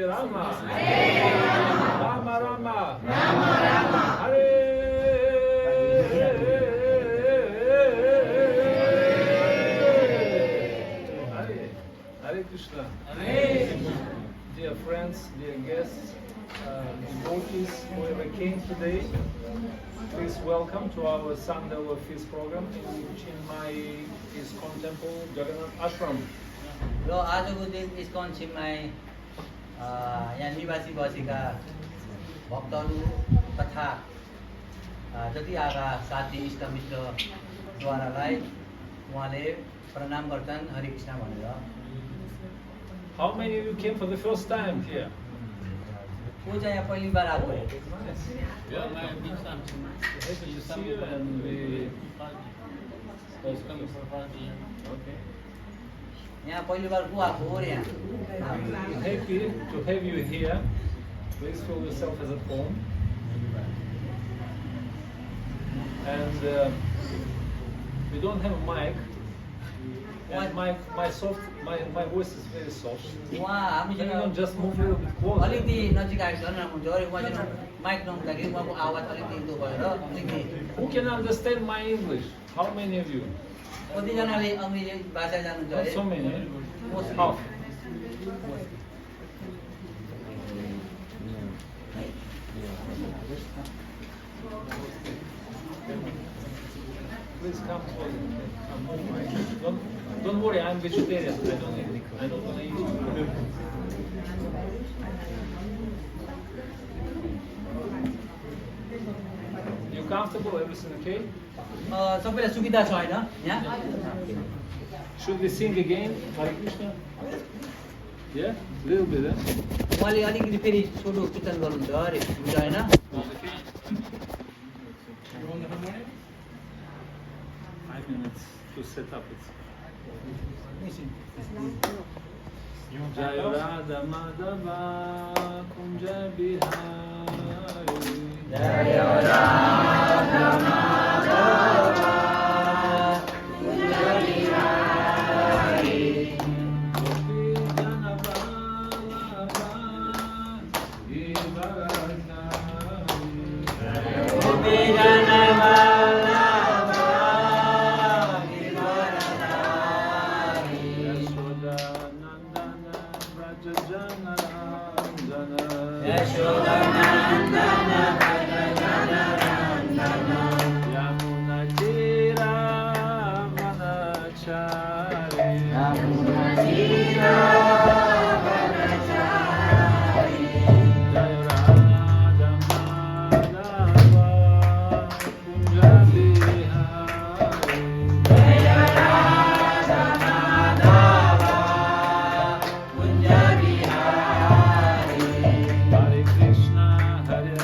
Rama, Rama Rama, Hare Hare Krishna. Dear friends, dear guests, devotees, whoever came today, please welcome to our Sunday Feast program in Chiang Mai ISKCON Temple, Jagannath Ashram. र आजको दिन इस्कन छिमाई यहाँ निवासी बसेका भक्तहरू तथा जति आएका साथी इष्टमित्रद्वारालाई उहाँले प्रणाम गर्छन् हरे कृष्ण भनेर। How many of you came for the first time here? को चाहिँ यहाँ पहिलो बार आएको हो? Yeah, happy to see you and we okay. यहाँ पहिलो बार को आएको हो र यहाँ? Happy to have you here. Please feel yourself as at home. And we don't have a mic. And my voice is very soft. उहाँ Can you हामीसँग just move a little bit closer? अलिकति नजिक आएको छ राम्रो हुन्छ। अरे उहाँसँग माइक नहुँदाखेरि उहाँको आवाज अलिकति दो भएर अलिकति Who can understand my English? How many of you? कतिजनाले अङ्ग्रेजी भाषा जान्नुहुन्छ Not है? so many. Mostly. Half. Please come closer. Don't worry, I'm vegetarian. I don't want to eat. You comfortable? Everything okay? सबैलाई सुविधा छ होइन यहाँ? Should we sing again, Hare Krishna? Yeah, little bit. उहाँले अलिकति फेरि छोटो कीर्तन गर्नुहुन्छ अरे हुन्छ होइन? 5 minutes to set up it. Jai Radha Madhava Kunja Bihari. जय Radha Madhav Kunj Bihari Gopi Jana Vallabha Givaranari. गोपी जन Vallabh Girivardhari Yashoda Nandana Braja Jana Randana. यशोदनन्दन Yamuna Tira Vanachari. Jai Radha Madhava Kunja Bihari. Hare Krishna, Hare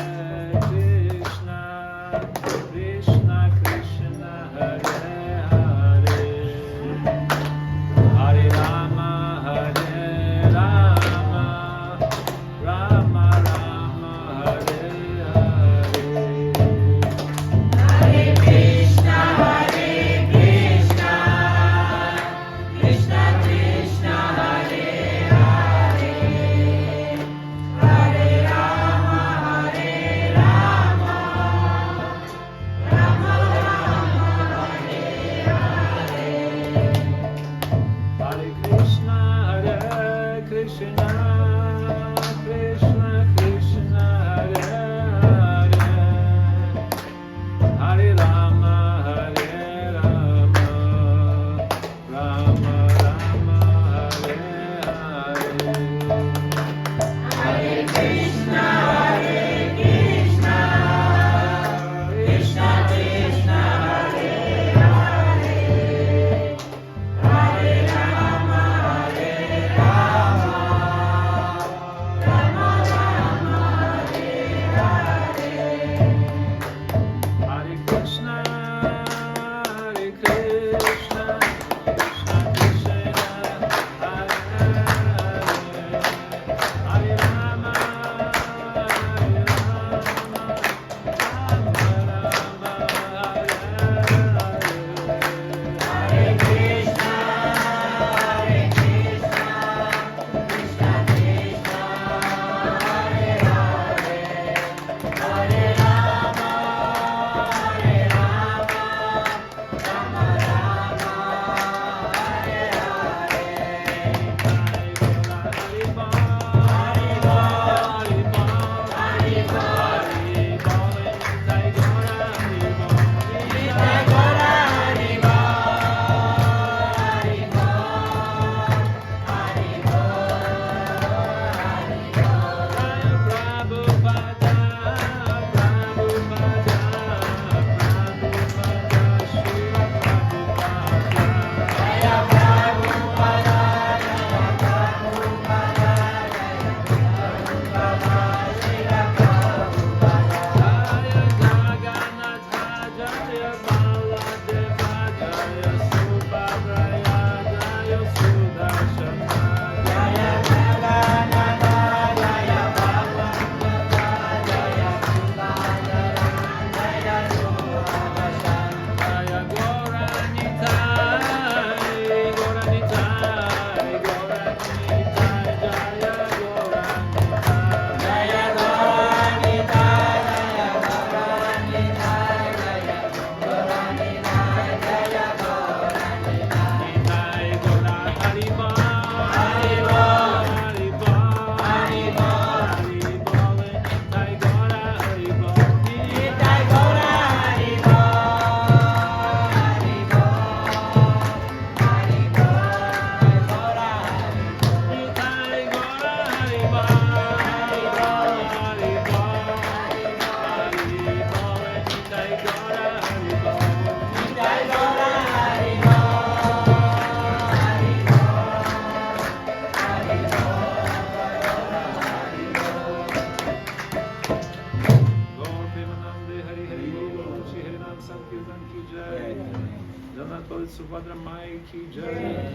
Baladev Subhadra Mai ki jai.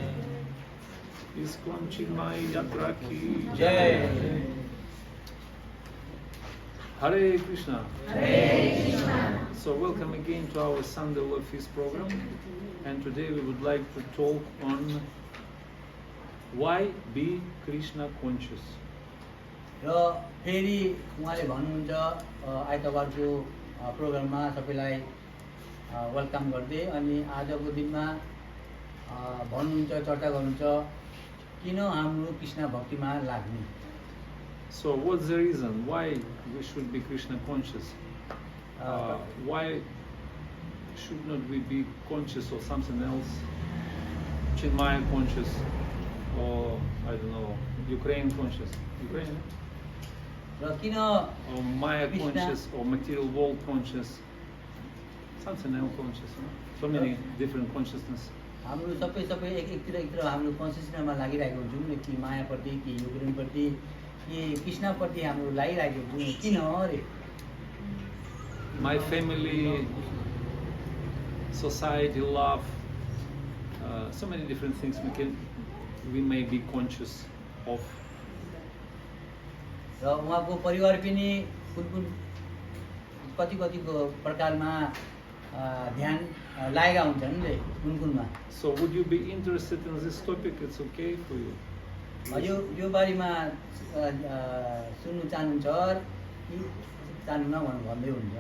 ISKCON Chiang Mai Yatra ki jai. Hare Krishna. Hare Krishna. So welcome again to our Sunday Love Feast program, and today we would like to talk on why be Krishna conscious. र फेरि उहाँले भन्नुहुन्छ आइतबारको प्रोग्राममा सबैलाई welcome गर्दै अनि आजको दिनमा भन्नुहुन्छ चर्चा गर्नुहुन्छ किन हाम्रो कृष्ण भक्तिमा लाग्ने. So what's the reason why we should be Krishna conscious? Why should not we be conscious of something else? Chiang Mai conscious, or I don't know, Ukraine conscious. Ukraine? र किन Or Maya conscious, or material world conscious. Something else conscious. No? So many different consciousness. हाम्रो सबै एकतिर हाम्रो कन्सियसनेसमा लागिरहेको हुन्छौँ कि मायाप्रति कि युक्रेनप्रति कि कृष्णप्रति हाम्रो लागिरहेको हुन्छौँ किन अरे. My family, society, love, so many different things we may be conscious of. र उहाँको परिवार पनि कुन कतिको प्रकारमा ध्यान लागेका हुन्छन् नि कुनमा. So would you be interested in this topic? It's okay for you. यो बारेमा सुन्नु चाहनुहुन्छ कि चाहनुहुन्न भन्दै हुन्छ.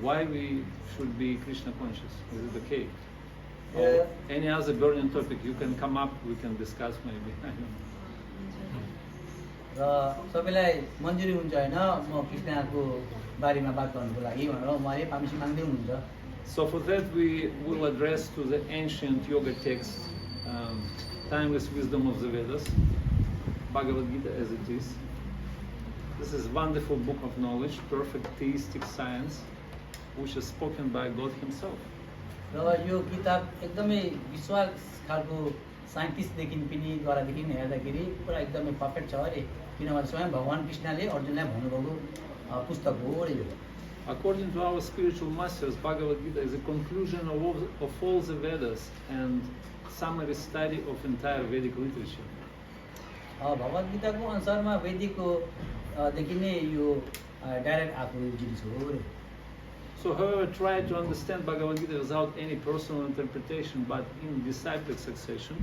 Why we should be Krishna conscious? Is it okay? Or any other burning topic you can come up, we can discuss maybe. I don't know. र सबैलाई मन्जुरी हुन्छ होइन म कृष्णको बारेमा बात गर्नुको लागि भनेर उहाँले पामिसी माग्दै हुनुहुन्छ. So for that we will address to the ancient yoga text, timeless wisdom of the Vedas, Bhagavad Gita as it is. This is a wonderful book of knowledge, perfect theistic science, which is spoken by God Himself. र यो किताब एकदमै विश्वास खालको साइन्टिस्टदेखि पनि द्वारादेखि हेर्दाखेरि पुरा एकदमै perfect छ अरे किनभने स्वयं भगवान् कृष्णले अर्जुनलाई भन्नुभएको पुस्तक हो अरे यो. According to our spiritual masters, Bhagavad Gita is a conclusion of all the Vedas and summary study of entire Vedic literature. Bhagavad गीताको अनुसारमा वेदिकको देखि नै यो डाइरेक्ट आएको जिनिस हो अरे. So whoever tried to understand Bhagavad Gita without any personal interpretation but in disciplic succession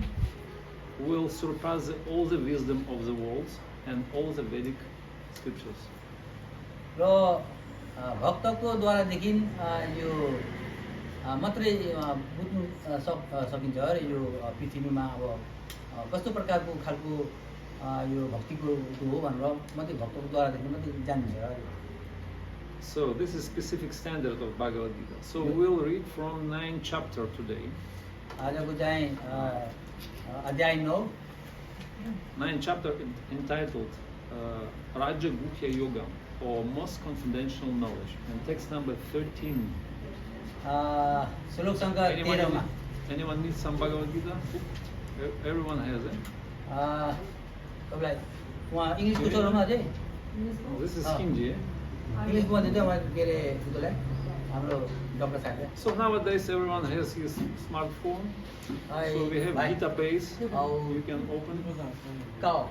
will surpass all the wisdom of the worlds and all the Vedic scriptures. र भक्तको द्वारादेखि यो मात्रै बुझ्नु सकिन्छ अरे यो पृथ्वीमा अब कस्तो प्रकारको खालको यो भक्तिको हो भनेर मात्रै भक्तको द्वारादेखि मात्रै जानिन्छ अरे. So this is specific standard of Bhagavad Gita. So we'll read from 9th chapter today. आजको चाहिँ अध्याय 9. 9th chapter entitled Raja Guhya Yoga, or most confidential knowledge, and text number 13. श्लोक सङ्ख्या 13 मा. Anyone needs some Bhagavad Gita? Everyone has it. तपाईँलाई उहाँ इङ्ग्लिसको चलोमा अझै This is Hindi. इङ्ग्लिसमा दिँदै उहाँ के अरे उसलाई हाम्रो doctor साहबले. So nowadays everyone has his smartphone. So we have Gita page. You can open. Câu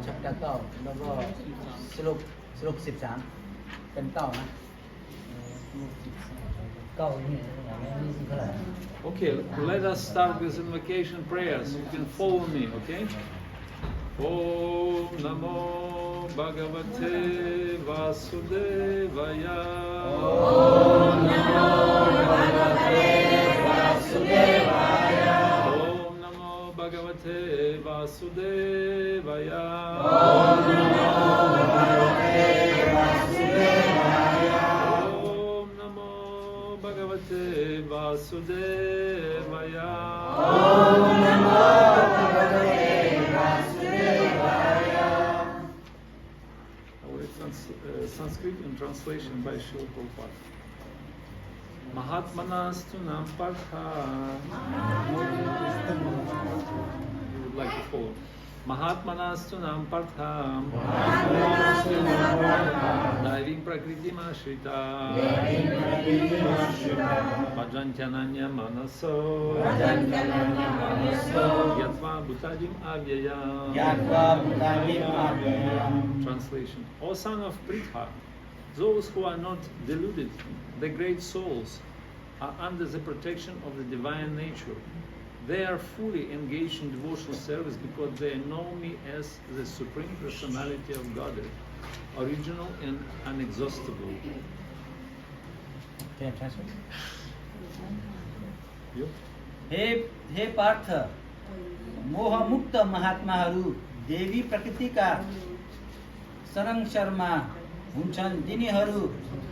chapter câu nó có श्लोक 13 เป็นcâuนะcâuนี่เท่าไหร่ Okay, let us start with invocation prayers. You can follow me, okay? Om Namo Bhagavate Vasudevaya. Om Namo Bhagavate Vasudevaya. Om Namo Bhagavate Vasudevaya. Om Namo Bhagavate Vasudevaya. Om Namo Bhagavate Vasudevaya. Om Namo Bhagavate Vasudevaya. Our Sanskrit in translation by Srila Prabhupada. Mahatmanastu Nampakha. You would like to follow. Mahatmanastu nam partham Daivim prakritim ashrita Bhajantyananya manaso Yatva bhutadim avyayam. Translation. O son of Pritha, those who are not deluded, the great souls, are under the protection of the divine nature. They are fully engaged in devotional service because they know me as the Supreme Personality of Godhead, original and inexhaustible. Can I translate? You? हे पार्थ, मोहमुक्त महात्माहरू देवी प्रकृतिका संरक्षणमा हुन्छन्। तिनीहरू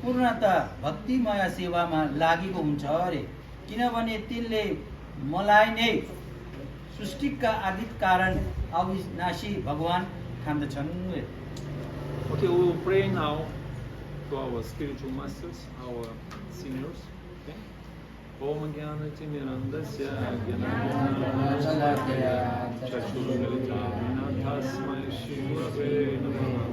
पूर्णतः भक्तिमय सेवामा लागेको हुन्छ अरे, किनभने तिनले मलाई नै सृष्टिका आदि कारण अविनाशी भगवान ठान्दछन्। Okay, we will pray now to our spiritual masters, our seniors. Okay? Om Jnana Timirandasya Jnana Chakshuragalitam Tasmai Shivave Namah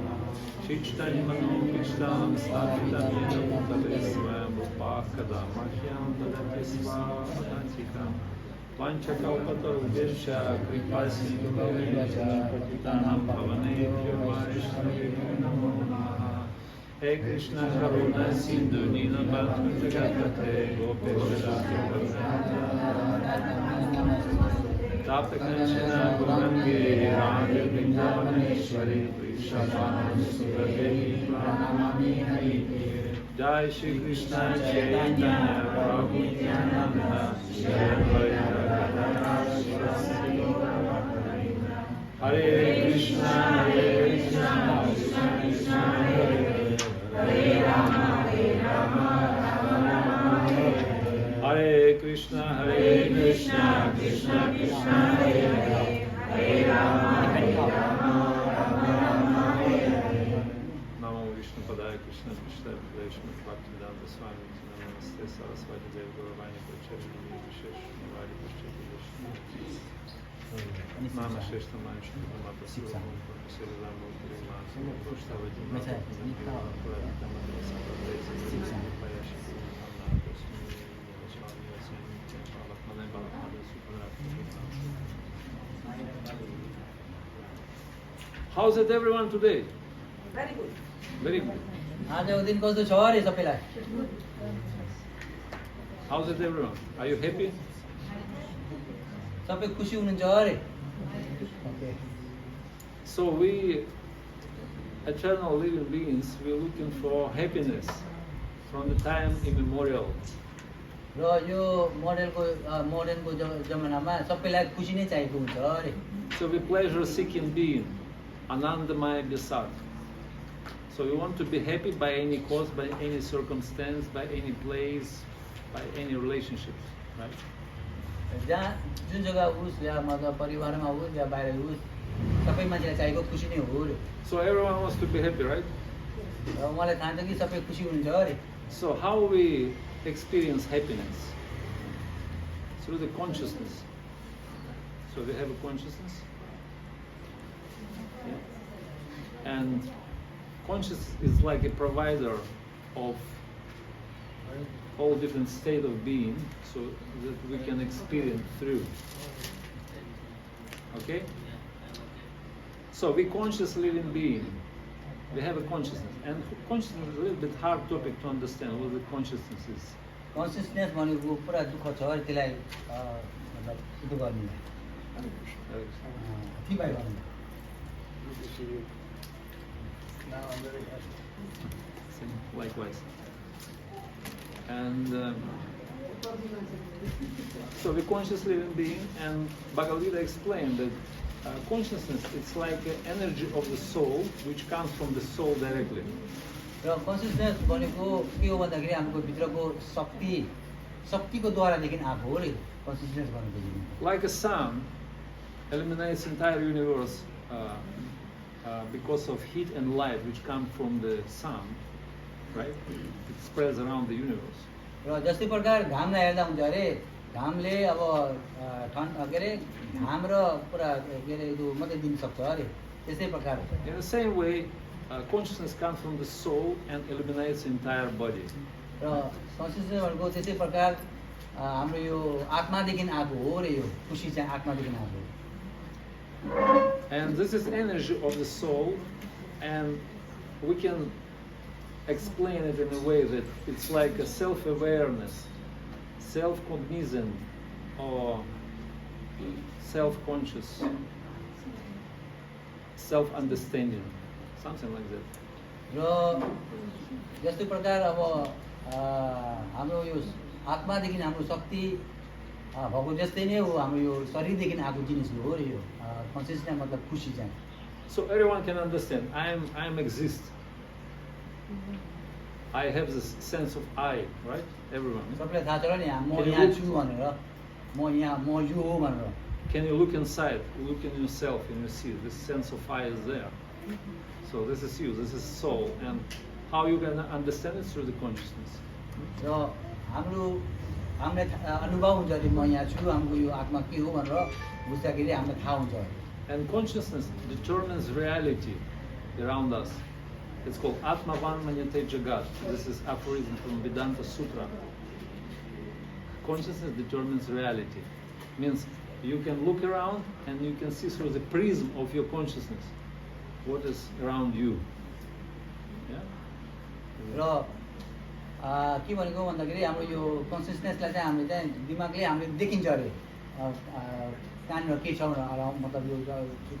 Shichtani Mano Krishtam Sthapitam Yena Bhutale Swayam Rupakada Mahyam Dadati Svamantikam Vanchakalpatarubhyascha Kripasindhubhyascha Patitanam Pavanebhyo Vaishnavebhyo Namo Namaha. Hey Krishna Karuna Sindhu Nina Bhattu Jagatpate Gopesha Tapakashina Gurange Radha Vrindavaneshwari Prishabhanu Suradevi Pranamami Harite. Jai Shri Krishna Chaitanya Prabhu Nityananda Shri Advaita Gadadhara Shivasri Gauravartane. Hare Krishna Krishna Krishna Hare Hare Rama Rama Hare Hare Krishna Krishna Krishna Hare Hare Rama Namo Vishnu Padaya Krishna Krishna Vishnu Bhaktivedanta Swami Namaste Saraswati Devi Gauravani Pracharya Vishesh Navadi Pracharya Vishnu Mama Sheshta Manishna Mata Sura Sri Rama Puri Mata Prashtavati Mata Puravita Mata Sampradesa Mata Payashi Mata Swami Swami Swami Balakmane Balakmane Supranath. How's it everyone today? Very good. Very good. आजको दिन कस्तो छ अरे सबैलाई? How's it everyone? Are you happy? सबै खुसी हुनुहुन्छ अरे? So we, eternal living beings, we're looking for happiness from the time immemorial. र यो मोडर्नको जमानामा सबैलाई खुसी नै चाहिएको हुन्छ अरे। So we pleasure-seeking being, Anandamaya Bisat. So we want to be happy by any cause, by any circumstance, by any place, by any relationships, right? जहाँ जुन जग्गा होस् या मतलब परिवारमा होस् या बाहिर होस् सबै मान्छेलाई चाहिएको खुसी नै हो रे। So everyone wants to be happy, right? र उहाँलाई थाहा छ कि सबै खुसी हुनुहुन्छ अरे। So how we experience happiness? Through the consciousness. So we have a consciousness. Yeah. And consciousness is like a provider of all different state of being, so that we can experience through. Okay? So we conscious living being. We have a consciousness. And consciousness is a little bit hard topic to understand what the consciousness is. Consciousness भनेको पुरा दुःख छ अरे, त्यसलाई मतलब उयो गर्ने अथिवाई गर्ने। Likewise. And so the conscious living being, and Bhagavad Gita explained that consciousness, it's like the energy of the soul, which comes from the soul directly. र कन्सियसनेस भनेको के हो भन्दाखेरि हाम्रो भित्रको शक्तिको द्वारादेखि आएको हो रे कन्सियसनेस भनेको। Like a sun eliminates entire universe because of heat and light which come from the sun, right? It spreads around the universe. र जस्तै प्रकार घामलाई हेर्दा हुन्छ अरे, घामले अब के अरे घाम र पुरा के अरे त्यो मात्रै दिन सक्छ अरे त्यसै प्रकार In the same way, consciousness comes from the soul and illuminates the entire body. र कन्सियसनेस भनेको त्यसै प्रकार हाम्रो यो आत्मादेखि आएको हो रे यो खुसी चाहिँ आत्मादेखि आएको हो And this is energy of the soul, and we can explain it in a way that it's like a self-awareness, self-cognizant, or self-conscious, self-understanding, something like that. र जस्तो प्रकार अब हाम्रो यो आत्मादेखि हाम्रो शक्ति भएको जस्तै नै हो हाम्रो यो शरीरदेखि आएको जिनिस हो रे यो कन्सियसनेस मतलब खुसी चाहिँ So everyone can understand. I am exist. I have this sense of I, right? Everyone. सबैलाई थाहा छ र नि म यहाँ छु भनेर म यो हो भनेर Can you look inside? Look in yourself and you see this sense of I is there. So this is you, this is soul. And how you can understand it through the consciousness. र हामीलाई अनुभव हुन्छ अरे म यहाँ छु हाम्रो यो आत्मा के हो भनेर बुझ्दाखेरि हामीलाई थाहा हुन्छ And consciousness determines reality around us. It's called Atmavan Manyate Jagat. This is aphorism from Vedanta Sutra. Consciousness determines reality. Means you can look around and you can see through the prism of your consciousness what is around you. Yeah? र के भनेको भन्दाखेरि हाम्रो यो कन्सियसनेसलाई चाहिँ हामीले चाहिँ दिमागले हामीले देखिन्छ अरे कहाँनिर के छ भनेर मतलब यो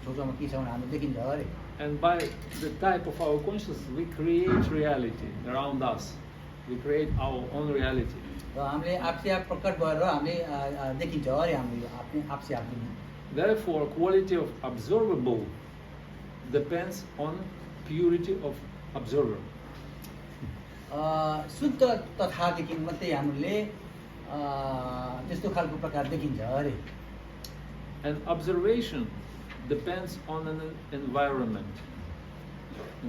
छेउछाउमा के छ भनेर हामीले देखिन्छ अरे And by the type of our consciousness, we create reality around us. We create our own reality. र हामीले आफसे आफ प्रकट भएर हामीले देखिन्छ अरे हामीले आफ्नो आफसे of Therefore, quality of observable depends on purity of observer. शुद्ध तथादेखि मात्रै हामीले त्यस्तो खालको प्रकार देखिन्छ अरे And observation depends on an environment. Raw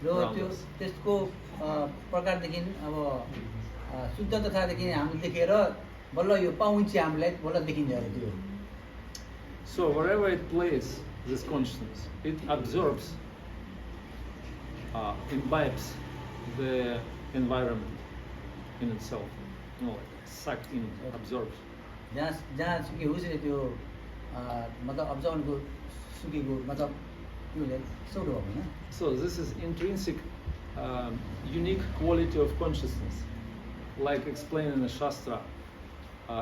around त्यो us. त्यसको प्रकारदेखि अब शुद्ध तथादेखि हामीले देखेर बल्ल यो पाउँ चाहिँ हामीलाई बल्ल देखिन्छ अरे त्यो So wherever it plays this consciousness, it absorbs, imbibes the environment in itself. You know, like sucked in, absorbs. जहाँ जहाँ के होस् त्यो मतलब अब्जर्भको सुकेको मतलब के हुन्छ सौरो हो होइन So this is intrinsic, unique quality of consciousness. Like explained in the Shastra,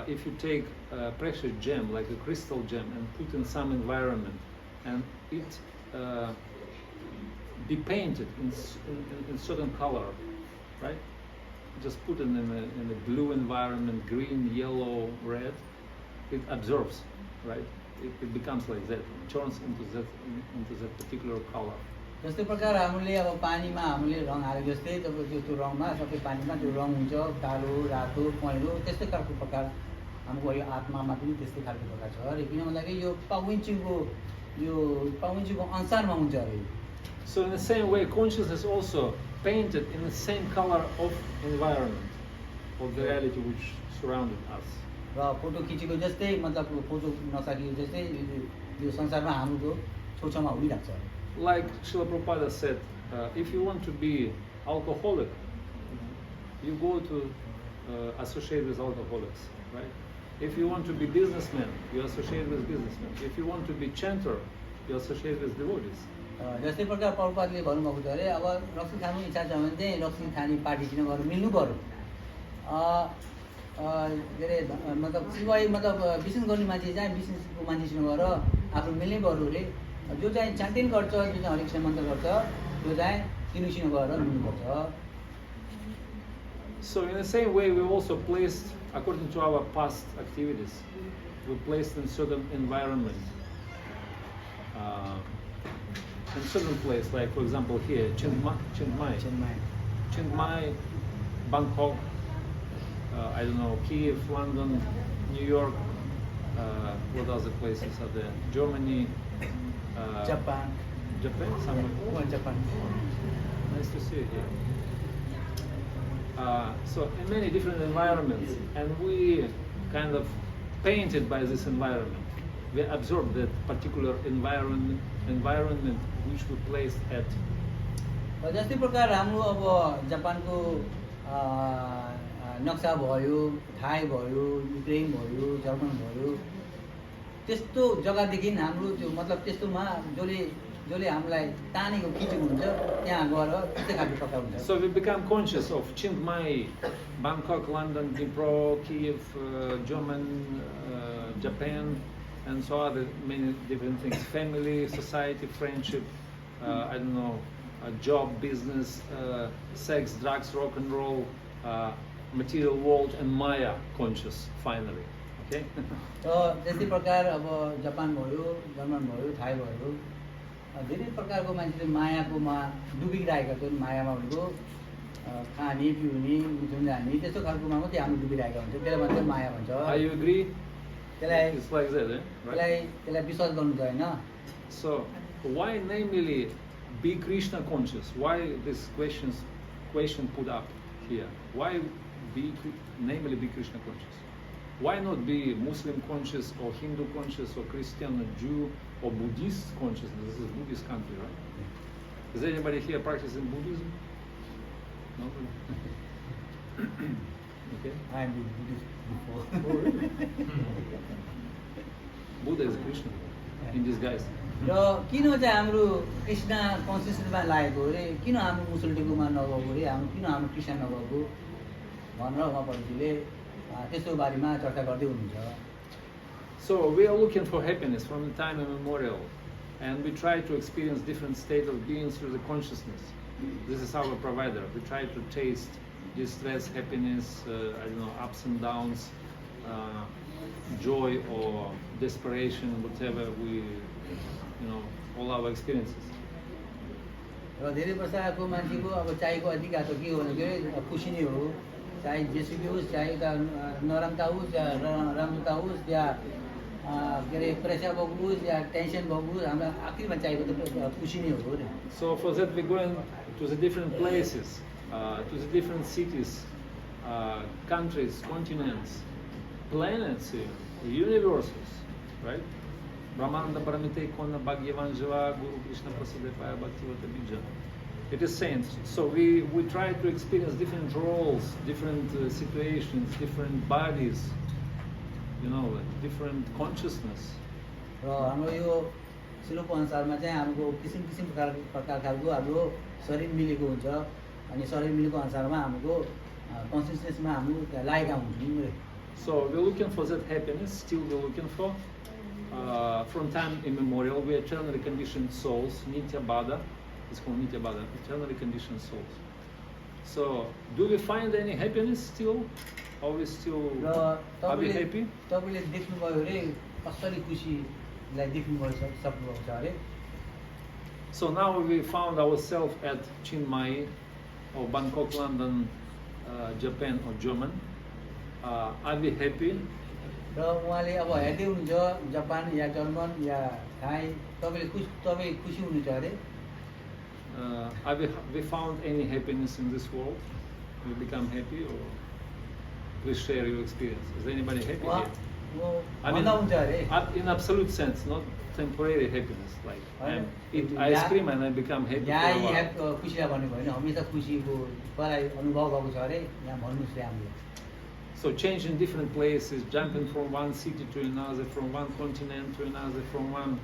if you take a precious gem, like a crystal gem, and put in some environment, and it be painted in certain color, right? Just put it in a blue environment, green, yellow, red, it absorbs, right? It becomes like that, it turns into that particular color. जस्तै प्रकार हामीले अब पानीमा हामीले रङ हालेको जस्तै तपाईँको त्यो रङमा सबै पानीमा त्यो रङ हुन्छ कालो रातो पहेँलो त्यस्तै खालको प्रकार हाम्रो यो आत्मामा पनि त्यस्तै खालको प्रकार छ अरे किन भन्दाखेरि यो पाउन्चीको अनुसारमा हुन्छ अरे So in the same way, consciousness also painted in the same color of environment, of the reality which surrounded us. र फोटो खिचेको जस्तै मतलब फोटो नसकियो जस्तै यो संसारमा हाम्रो छेउछाउमा हुइरहेको छ Like Srila Prabhupada said, if you want to be alcoholic, you go to associate with alcoholics, right? If you want to be businessman, you associate with businessmen. If you want to be chanter, you associate with devotees. जस्तै प्रकार प्रभुपादले भन्नुभएको छ अरे अब रक्सी खानु इच्छा छ भने चाहिँ रक्सी खाने पार्टीसँग गएर मिल्नु पर्यो के अरे मतलब सिवाय मतलब बिजनेस गर्ने मान्छे चाहिँ बिजनेसको मान्छेसँग गएर आफ्नो मिल्नै पर्यो अरे जो चाहिँ चान्टिन गर्छ जो चाहिँ हरिकृष्ण मन्त्र गर्छ त्यो चाहिँ तिनीसँग गएर मिल्नुपर्छ So in the same way, we also placed, according to our past activities, we placed in certain environment, in certain place, like for example here, Chiang Mai, Bangkok, I don't know, Kiev, London, New York, what other places are there? Germany, Japan, somewhere. Japan. Nice to see you here. So in many different environments, and we kind of painted by this environment. We absorb that particular environment which we placed at. जस्तै प्रकार हाम्रो अब जापानको नक्सा भयो, Thai भयो, Ukraine भयो, German भयो, त्यस्तो जग्गादेखि हाम्रो त्यो मतलब त्यस्तोमा जसले हामीलाई तानेको खिचेको हुन्छ त्यहाँ गएर त्यस्तै खालको प्रकार हुन्छ. So we become conscious of Chiang Mai, Bangkok, London, Dnipro, Kiev, German, Japan, and so other many different things. Family, society, friendship, I don't know, job, business, sex, drugs, rock and roll, material world, and Maya conscious finally. Okay? त्यस्तै प्रकार अब Japan भयो, German भयो, Thai भयो, धेरै प्रकारको मान्छेले मायाकोमा डुबिरहेका छन्. मायामा भनेको खाने, पिउने, मिथुन जाने त्यस्तो खालकोमा मात्रै हामी डुबिरहेका हुन्छ. त्यसलाई मात्रै माया भन्छ. Are you agree? त्यसलाई It's like that, eh? Right? त्यसलाई विश्वास गर्नु त होइन. So, why namely be Krishna conscious? Why this question put up here? Why namely be Krishna conscious? Why not be Muslim conscious or Hindu conscious or Christian or Jew or Buddhist conscious? This is a Buddhist country, right? Is anybody here practicing Buddhism? No? Okay. I am Buddhist before. Buddha is Krishna in disguise. र किन चाहिँ हाम्रो कृष्ण कन्सियसनेसमा लागेको अरे, किन हाम्रो मुसल्टीकोमा नगएको अरे, किन हाम्रो क्रिस्चियन नगएको भनेर उहाँहरूले त्यसको बारेमा चर्चा गर्दै हुनुहुन्छ. So we are looking for happiness from the time immemorial, and we try to experience different state of being through the consciousness. This is our provider. We try to taste distress, happiness, I don't know, ups and downs, joy or desperation, whatever we, all our experiences. र धेरै वर्ष आएको मान्छेको अब चाहिएको अधिकार त के हो भने खुसी नै हो. चाहे जेसुकै होस्, चाहे उता नराम्रता होस् या राम्रता होस् या के अरे प्रेसर भएको होस् या टेन्सन भएको होस्, हामीलाई आखिरमा चाहिएको त खुसी नै हो नि. So for that we go to the different places, to the different cities, countries, continents, planets, universes, right? Brahmanda Paramite Kona Bhagyavan Jiva Guru Krishna Prasadepaya Bhaktivata Bija. It is saying, so we try to experience different roles, different situations, different bodies, different consciousness. र हाम्रो यो श्लोकको अनुसारमा चाहिँ हाम्रो किसिम किसिम प्रकारको हाम्रो शरीर मिलेको हुन्छ. अनि शरीर मिलेको अनुसारमा हाम्रो कन्सियसनेसमा हाम्रो लागेका हुन्छौँ. So we're looking for that happiness, still we're looking for. From time immemorial, we are eternally conditioned souls, Nitya Bada. It's called Nitya Bada, eternally conditioned souls. So, do we find any happiness still? Are we still, are we happy? तपाईँले देख्नुभयो अरे कसरी खुसीलाई देख्नुभयो सक्नुभएको छ अरे. So now we found ourselves at Chiang Mai or Bangkok, London, Japan or German. Are we happy? र उहाँले अब हेर्दै हुनुहुन्छ जापान या जर्मन या थाई, तपाईँ खुसी हुनुहुन्छ अरे. Have we found any happiness in this world? We become happy, or please share your experience. Is anybody happy here? I mean, in absolute sense, not temporary happiness. Like I eat ice cream and I become happy. खुसीलाई भन्नु भएन, हमेसा खुसीको मलाई अनुभव भएको छ अरे, यहाँ भन्नुस् रे हामीले. So changing different places, jumping from one city to another, from one continent to another, from one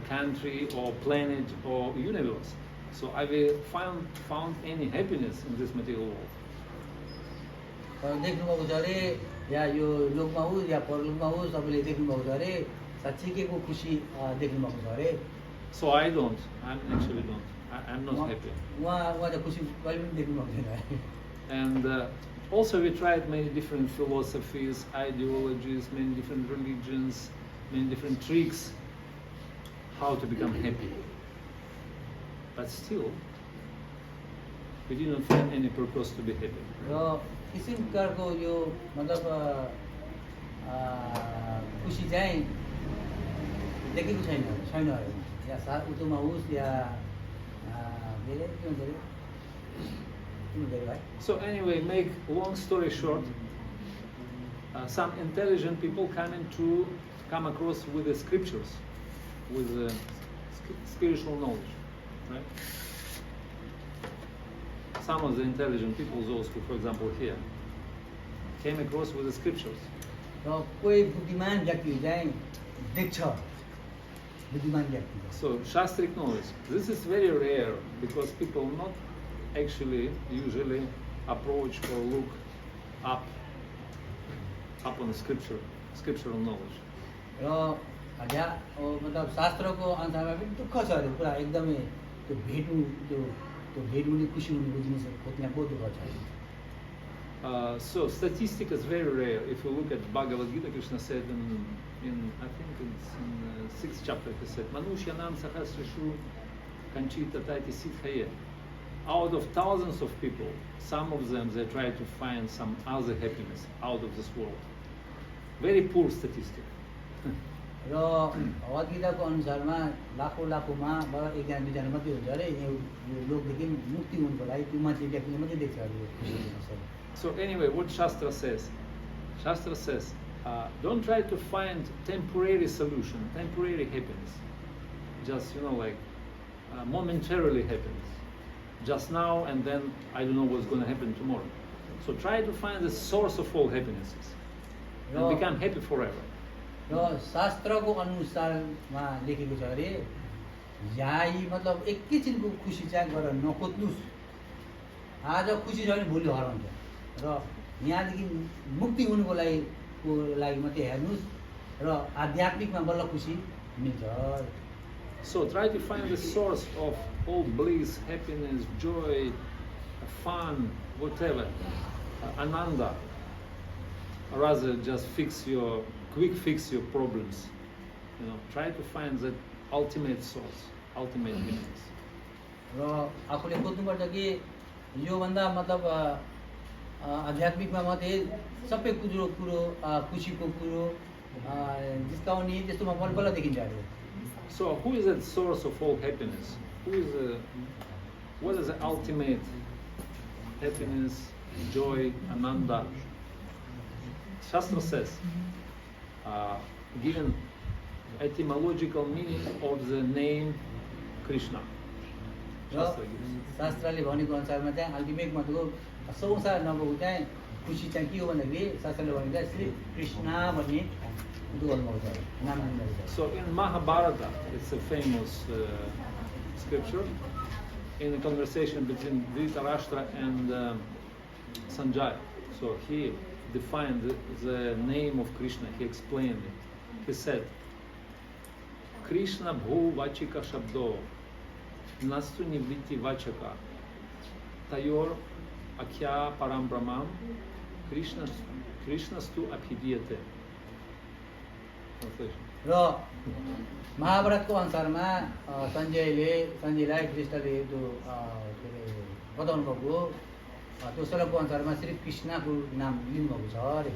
country or planet or universe. So have you found any happiness in this material world? देख्नुभएको छ अरे, या यो लोकमा होस् या परलोकमा होस्, तपाईँले देख्नुभएको छ अरे, साँच्चीकैको खुसी देख्नुभएको छ अरे. So I don't. I actually don't. I'm not happy. उहाँ त खुसी कहिले पनि देख्नुभएको छैन. And also we tried many different philosophies, ideologies, many different religions, many different tricks how to become happy. But still, we didn't find any purpose to be happy. र किसिम प्रकारको यो मतलब खुसी चाहिँ देखेको छैन अरे. या उतोमा होस् या धेरै के भन्छ अरे. So anyway, make long story short, some intelligent people come across with the scriptures, with spiritual knowledge, right? Some of the intelligent people, those who, for example, here, came across with the scriptures. र कोही बुद्धिमान व्यक्ति चाहिँ देख्छ बुद्धिमान व्यक्ति So, Shastric knowledge, this is very rare because people not actually usually approach or look up on the scriptural knowledge. र मतलब शास्त्रको अनुसारमा पनि दुःख छ अरे पुरा एकदमै त्यो भेट हुने खुसी हुने बुझ्ने खोज्ने बहुत दुःख छ So statistic is very rare. If you look at Bhagavad Gita, Krishna said in I think it's in 6th chapter, he said, Manushyanam sahasrishu kanchita tati sithaye. Out of thousands of people, some of them they try to find some other happiness out of this world. Very poor statistic. र भगवत गीताको अनुसारमा लाखौँमा एकजना दुईजना मात्रै हुन्छ अरे यो लोकदेखि मुक्ति हुनुको लागि त्यो मान्छे व्यक्तिले मात्रै देख्छ अरे So anyway, what Shastra says? Shastra says, don't try to find temporary solution, temporary happiness. Just, like momentarily happiness. Just now and then I don't know what's going to happen tomorrow. So try to find the source of all happinesses and become happy forever. र शास्त्रको अनुसारमा लेखेको छ अरे यही मतलब एकैछिनको खुसी चाहिँ गरेर नखोज्नुस् आज खुसी छ भने भोलि हराउँछ र यहाँदेखि मुक्ति हुनुको लागि मात्रै हेर्नुस् र आध्यात्मिकमा बल्ल खुसी मिल्छ. So try to find the source of all bliss, happiness, joy, fun, whatever, ananda. Rather just quick fix your problems. Try to find that ultimate source, ultimate happiness. र आफूले खोज्नुपर्छ कि योभन्दा मतलब आध्यात्मिकमा मात्रै सबै कुरो खुसीको कुरो जिस्काउने त्यस्तोमा बल्ल देखिन्छ अरे. So who is the source of all happiness? What is the ultimate happiness, joy, ananda? Shastra says, given etymological meaning of the name Krishna. शास्त्रले भनेको अनुसारमा चाहिँ अल्टिमेट मतलब संसार नभएको चाहिँ खुसी चाहिँ के हो भन्दाखेरि शास्त्रले भनेको चाहिँ श्री कृष्ण भन्ने नाम दिनुभएको छ. So in Mahabharata, it's a famous scripture in a conversation between Dhritarashtra and Sanjaya. So he defined the name of Krishna, he explained it. He said, Krishna bhu vachika shabdo nastu niviti vachaka tayor akya param brahmam Krishnastu abhidiyate. र महाभारतको अनुसारमा सञ्जयलाई कृष्णले त्यो के अरे बताउनु भएको त्यो श्लोकको अनुसारमा श्री कृष्णको नाम लिनुभएको छ अरे.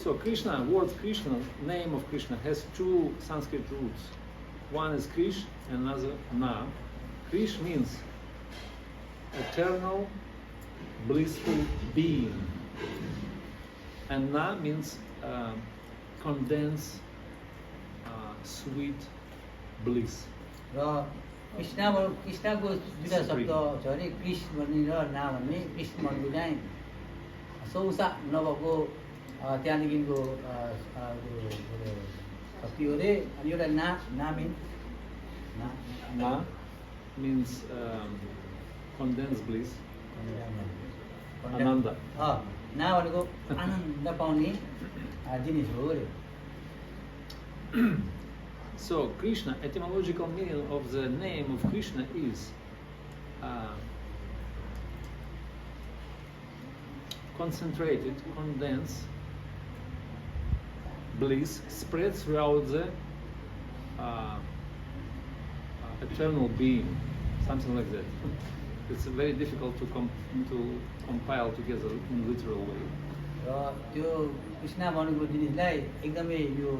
So Krishna, word Krishna, name of Krishna has two Sanskrit roots. One is Krish and another Na. Krish means eternal, blissful being. And Na means condensed, sweet bliss. र कृष्णको दुईटा शब्द छ अरे कृष्ण भन्ने र ना भन्ने. कृष्ण भनेको चाहिँ संसार नभएको त्यहाँदेखिको शक्ति हो अरे. अनि एउटा Na means condensed bliss. Ananda. ना भनेको आनन्द पाउने जिनिस हो अरे. So Krishna, etymological meaning of the name of Krishna is concentrated, condensed bliss spread throughout the eternal being, something like that. It's very difficult to compile together in literal way. र त्यो कृष्ण भनेको जिनिसलाई एकदमै यो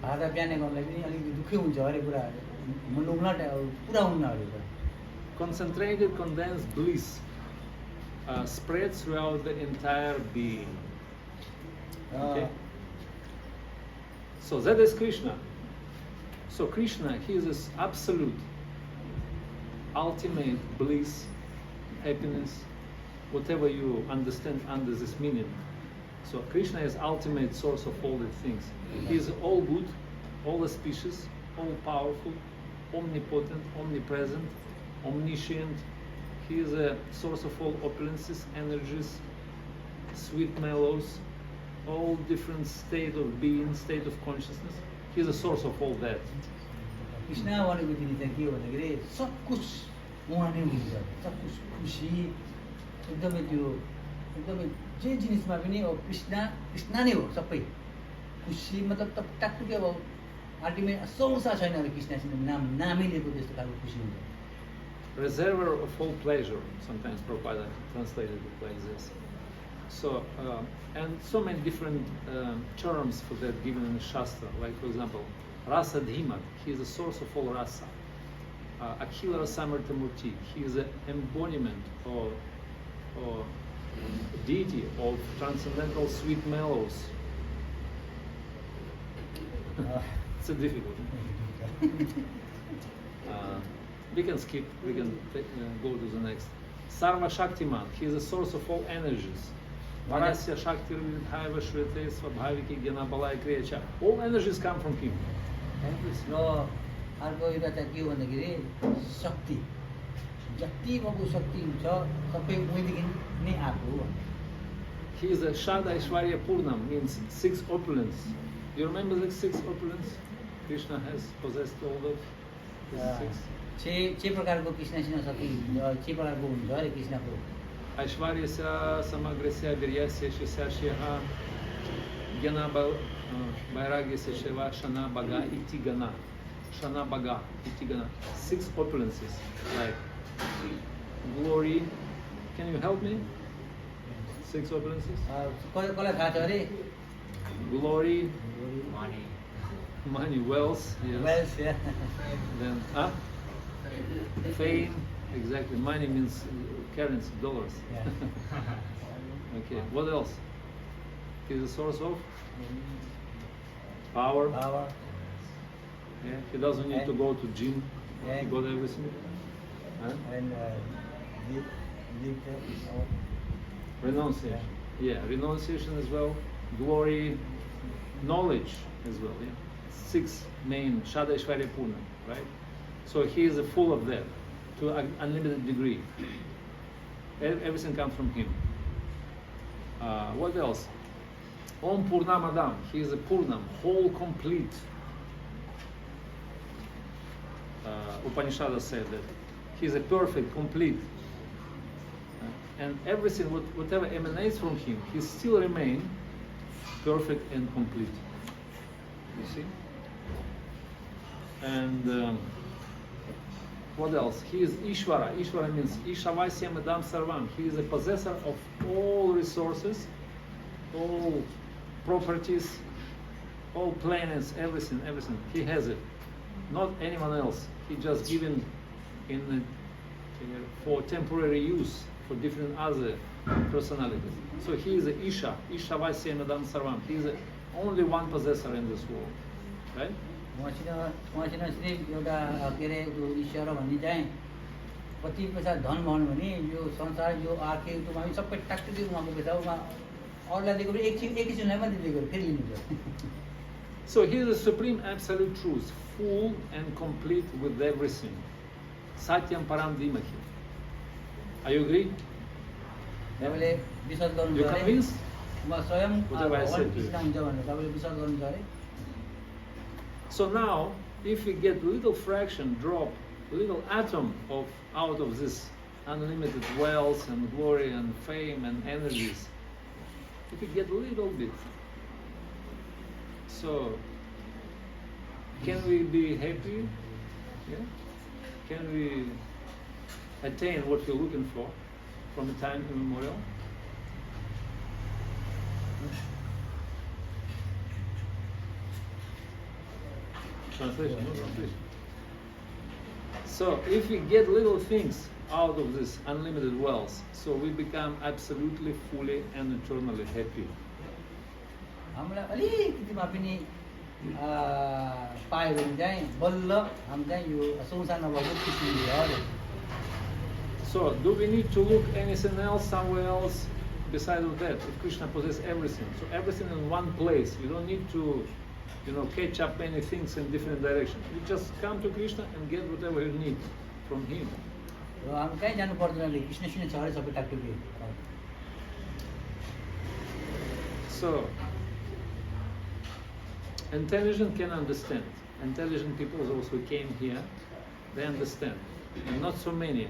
भाषा बिहान गर्नलाई पनि अलिकति दुःखै हुन्छ अरे कुरा पुरा हुन्न अरे. Concentrated, condensed bliss spread throughout the entire being. Okay? So that is Krishna. So Krishna, he is this absolute, ultimate bliss, happiness, whatever you understand under this meaning. So Krishna is ultimate source of all the things. He is all good, all auspicious, all powerful, omnipotent, omnipresent, omniscient. He is a source of all opulences, energies, sweet mellows, all different state of being, state of consciousness. He is a source of all that. Krishna भनेको तिनी चाहिँ के हो भन्दाखेरि सब कुछ उहाँ नै हुन्छ, सब कुछ खुसी एकदमै त्यो एकदमै जे जिनिसमा पनि अब कृष्ण नै हो सबै खुसी मतलब त टाक्टुकै अब अल्टिमेट संसार छैन अब कृष्णसित नामै लिएको त्यस्तो खालको खुसी हुन्छ Reservoir of all pleasure, sometimes Prabhupada translated it like this. So, and so many different terms for that given in the Shastra, like for example, Rasa Dhimat, he is the source of all rasa. Akhila Rasamartha Murti, he is the embodiment or deity of transcendental sweet mellows. It's a difficult. We can skip, we can go to the next. Sarva Shaktiman, he is the source of all energies. Varasya Shakti Vidhaiva Shvete Svabhaviki Gena Balaya Kriyacha. All energies come from him. र अर्को एउटा चाहिँ के हो भन्दाखेरि शक्ति जति भएको शक्ति हुन्छ सबै उहीँदेखि नै आएको हो He is a Shada Aishwarya Purnam, means 6 opulence. You remember the 6 opulence? Krishna has possessed all of the 6. 6 प्रकारको कृष्णसँग शक्ति 6 प्रकारको हुन्छ अरे कृष्णको Aishwaryasya Samagrasya Viryasya Shisashyaha Gyana Vairagyasya Shiva Shana Bhaga Iti Gana. Shana Bhaga Iti Gana. 6 opulences like glory. Can you help me? 6 opulences? कसलाई थाहा छ अरे Glory, money, wealth, yes. Wealth Then fame, exactly. Money means currency, dollars. Okay. What else? He's a source of power. Power Yeah. He doesn't need to go to gym. Yeah. He got everything. Huh? End Renunciation. Yeah, renunciation as well. Glory, knowledge as well. Yeah. 6 main Shada Aishwarya Purna, right? So he is full of that to an unlimited degree. Everything comes from him. What else? Om Purnamadam. He is a Purnam, whole, complete. Upanishad said that he is a perfect, complete. And everything, whatever emanates from him, he still remains perfect and complete. You see? And what else? He is Ishvara. Ishvara means Ishavasya Madam Sarvam. He is a possessor of all resources, all properties, all planets, everything. He has it. Not anyone else. He just given for temporary use for different other personalities. So he is a Isha, Ishavasya Madam Sarvam. He is the only one possessor in this world, right? उहाँसित सिर्फ एउटा के अरे त्यो ईश्वर भन्ने चाहिँ कति पैसा धन भन्नु भने यो संसार यो आर्के उमा सबै टाक्टुकै उहाँको पैसा उहाँ अरूलाई दिएको पनि एक किसिमलाई मात्रै दिएको फेरि लिनुहुन्छ So he is the supreme absolute truth, full and complete with everything. Satyam Param Dhimahi. Are you agree? तपाईँले विश्वास गर्नु You छ अरे convinced? म स्वयं Whatever I said भगवान to you. कृष्ण हुन्छ भनेर तपाईँले विश्वास गर्नु छ अरे So now, if we get little fraction, drop, little atom out of this unlimited wealth and glory and fame and energies, if we get a little bit, so can we be happy? Yeah? Can we attain what we're looking for from time immemorial? Translation, no translation. So if we get little things out of this unlimited wealth, so we become absolutely, fully and eternally happy. हामीलाई अलिकति भए पनि पायो भने चाहिँ बल्ल हामी चाहिँ यो संसार नभएको पृथ्वी हो अरे। So, do we need to look anything else, somewhere else besides of that? If Krishna possesses everything, so everything in one place, you don't need to, catch up many things in different directions. You just come to Krishna and get whatever you need from him. र हामी कहीँ जानु पर्दैन अरे, कृष्ण छ अरे सबै टाकटुकी। So, intelligent can understand. Intelligent people, those who came here, they understand. And not so many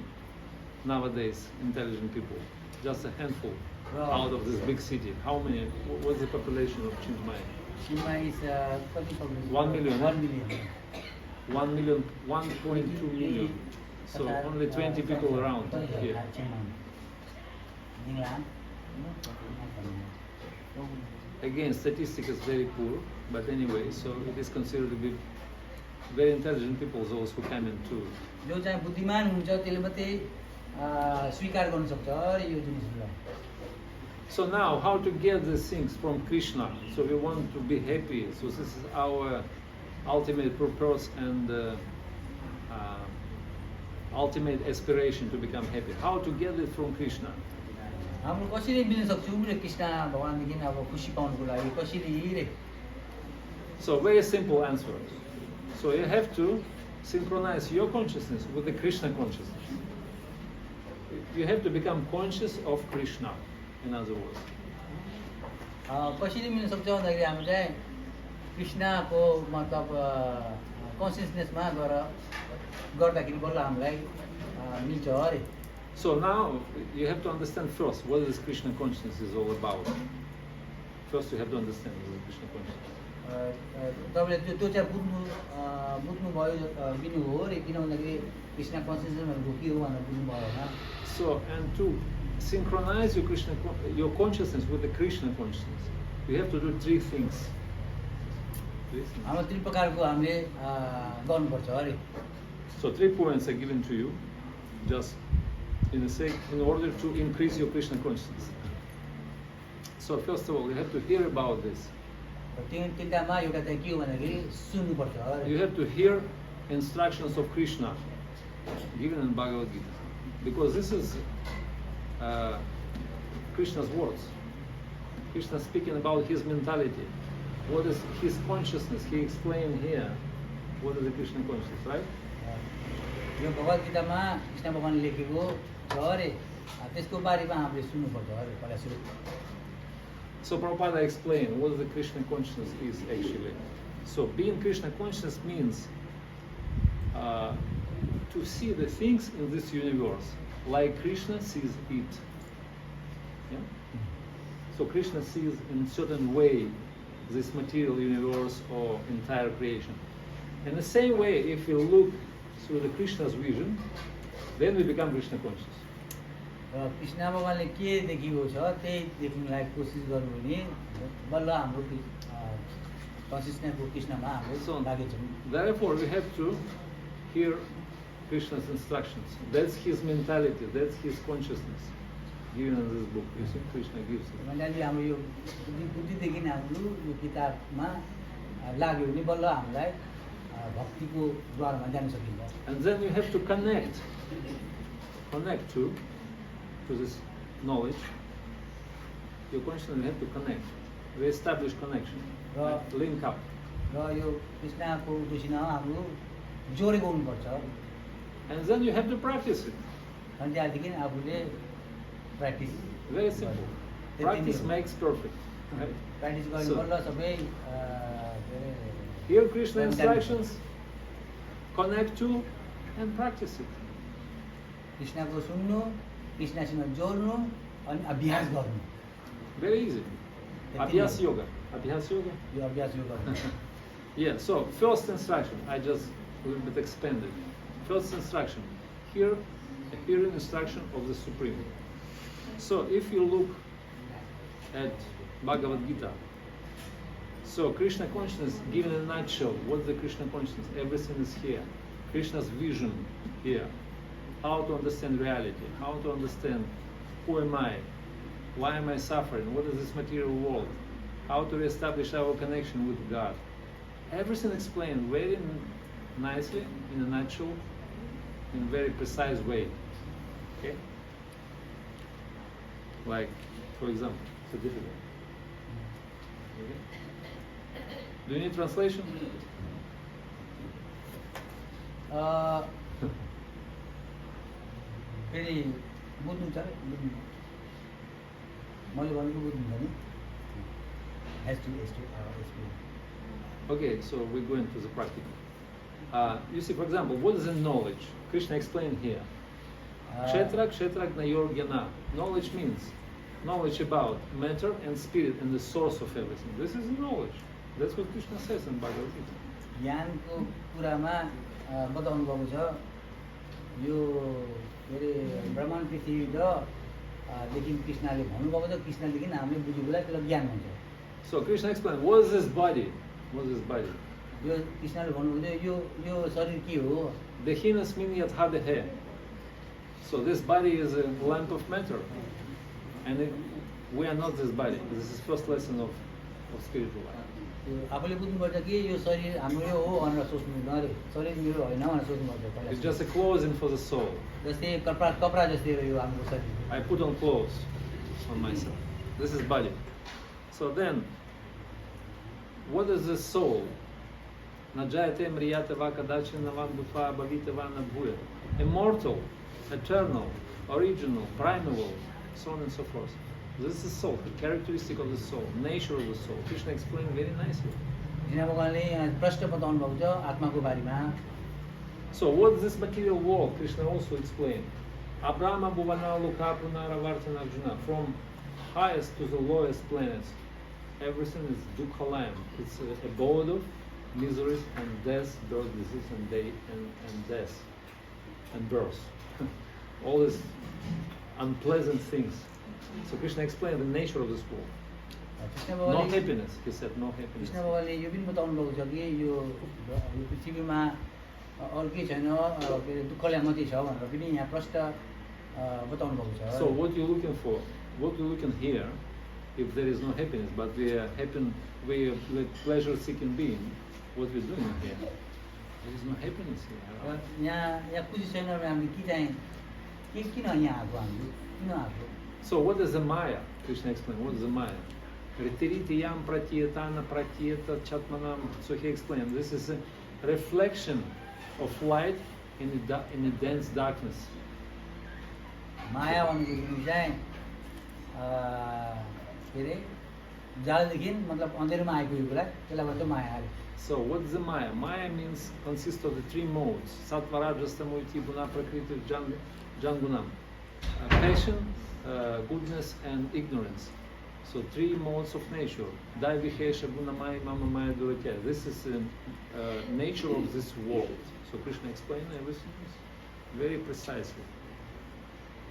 nowadays intelligent people, just a handful out of this big city. How many? What's the population of Chiang Mai? Chiang Mai is 1 million. 1 million. 1 million, 1.2 million. So only 20 people around here. Again, statistic is very poor, but anyway, so it is considered to be very intelligent people, those who come in too. जो चाहिँ बुद्धिमान हुन्छ त्यसले मात्रै स्वीकार गर्न सक्छ अरे यो जिनिसलाई। So now, how to get these things from Krishna? So we want to be happy. So this is our ultimate purpose and ultimate aspiration to become happy. How to get it from Krishna? हाम्रो कसरी मिल्न सक्छौँ भने कृष्ण भगवानदेखि अब खुसी पाउनको लागि कसरी रे? So very simple answer. So you have to synchronize your consciousness with the Krishna consciousness. You have to become conscious of Krishna, in other words. कसरी मिल्न सक्छ भन्दाखेरि हामी चाहिँ कृष्णको मतलब कन्सियसनेसमा गएर गर्दाखेरि बल्ल हामीलाई मिल्छ अरे। So now you have to understand first what this Krishna consciousness is all about. First you have to understand what is Krishna consciousness. तपाईँले त्यो चाहिँ बुझ्नुभयो दिनु हो रे, किन भन्दाखेरि कृष्ण कन्सियसनेस भनेको के हो भनेर बुझ्नुभयो होला। So, and to synchronize your consciousness with the Krishna consciousness, you have to do three things. हाम्रो तीन प्रकारको हामीले गर्नुपर्छ अरे। So 3 points are given to you, just in order to increase your Krishna consciousness. So first of all, you have to hear about this. तिनटामा एउटा चाहिँ के हो भन्दाखेरि सुन्नुपर्छ अरे। You have to hear instructions of Krishna given in Bhagavad Gita, because this is Krishna's words. Krishna speaking about his mentality. What is his consciousness? He explained here what is the Krishna consciousness, right? यो भगवत गीतामा कृष्ण भगवानले लेखेको छ अरे, त्यसको बारेमा हामीले सुन्नुपर्छ अरे पहिला सुरु। So Prabhupada explained what the Krishna consciousness is actually. So being Krishna conscious means to see the things in this universe like Krishna sees it. Yeah? So Krishna sees in certain way this material universe or entire creation. In the same way, if you look through the Krishna's vision, then we become Krishna conscious. Krishna भगवानले के देखेको छ त्यही देख्नलाई कोसिस गर्नु भने बल्ल हाम्रो कन्सियसनेसको कृष्णमा हाम्रो लागेछ। Therefore, we have to hear Krishna's instructions. That's his mentality, that's his consciousness given in this book. You see, Krishna gives it. भन्नाले हाम्रो यो बुद्धिदेखि हाम्रो यो किताबमा लाग्यो भने बल्ल हामीलाई भक्तिको द्वारमा जान सकिन्छ। And then you have to connect to this knowledge. Your consciousness have to connect, re-establish connection, link up. र यो कृष्णको उद्देश्य हाम्रो जोडेको हुनुपर्छ। And then you have to practice it. अनि त्यहाँदेखि आफूले practice. Very simple. Practice makes perfect. Right? Practice गर्ने बल्ल सबै hear Krishna instructions, connect to, and practice it. कृष्णको सुन्नु, कृष्णसँग जोड्नु अनि अभ्यास गर्नु। Very easy. Abhyas yoga. Abhyas yoga. यो अभ्यास यो गर्नु। Yeah. So first instruction, I just a little bit expanded. First instruction, hear a hearing instruction of the Supreme. So if you look at Bhagavad Gita, so Krishna consciousness given in a nutshell, what's the Krishna consciousness? Everything is here. Krishna's vision here. How to understand reality, how to understand who am I, why am I suffering, what is this material world, how to reestablish our connection with God. Everything explained very nicely, in a nutshell, in a very precise way. Okay? Like, for example, certificate. Okay? Do you need translation? फेरि बुझ्नु छ बुझ्नु मैले भनेको बुझ्नु छ नि Okay, so we go into the practical. You see, for example, what is the knowledge? Krishna explained here. Kshetra, kshetragna yorgena. Knowledge means knowledge about matter and spirit and the source of everything. This is knowledge. That's what Krishna says in Bhagavad Gita. ज्ञानको कुरामा बताउनु भएको छ यो के अरे ब्रह्माण्ड पृथ्वी देखि कृष्णले भन्नुभएको छ कृष्णदेखि हामीले बुझेकोलाई त्यसलाई ज्ञान भन्छ. So Krishna explained, what is this body? What is this body? यो कृष्णले भन्नुभएको यो यो शरीर के हो? Dehinasmin yadhadehe. So this body is a lamp of matter. And we are not this body. This is first lesson of spiritual life. आफूले बुझ्नुपर्छ कि यो शरीर हाम्रो हो भनेर सोच्नु नरे शरीर मेरो होइन भनेर सोच्नुपर्छ. It's just a clothing for the soul. जस्तै कपडा जस्तै हो यो हाम्रो शरीर. I put on clothes on myself. This is body. So then, what is the soul? Najayate mriyate vakadachina van bhuva bhavite van abhuya. Immortal, eternal, original, primeval, so on and so forth. This is the soul, the characteristic of the soul, nature of the soul. Krishna explained very nicely. So what is this material world? Krishna also explained. Abrahma bhuvana luka punara vartana arjuna. From highest to the lowest planets, everything is dukkha land. It's a abode of miseries and death, birth, disease, and death, and birth. All these unpleasant things. So Krishna explained the nature of this world. No happiness, he said, no happiness. Krishna भगवानले यो पनि बताउनु भएको छ कि यो पृथ्वीमा अरू केही छैन के अरे दुःखले मात्रै छ भनेर पनि यहाँ प्रष्ट बताउनु भएको छ. So what you're looking for, what you're looking here, if there is no happiness, but we are happy, we are pleasure-seeking being, what we're doing here, there is no happiness here. यहाँ खुसी छैन भने हामीले के चाहिँ किन यहाँ आएको हामीले किन आएको? So what is the Maya? Krishna explained, what is the Maya? Ritiriti-yam pratyetana pratyeta chatmanam. So he explained, this is a reflection of light in a dense darkness. माया भनेको चाहिँ के अरे जालदेखि मतलब अँधेरोमा आइपुगेकोलाई त्यसलाई भन्छ माया अरे. So what is the Maya? Maya means consists of the three modes: sattva, rajas, tamoiti, guna, prakriti, jangunam. Passion, goodness, and ignorance. So three modes of nature. Daivihesha, gunamaya, mamamaya, duratya. This is the nature of this world. So Krishna explained everything very precisely.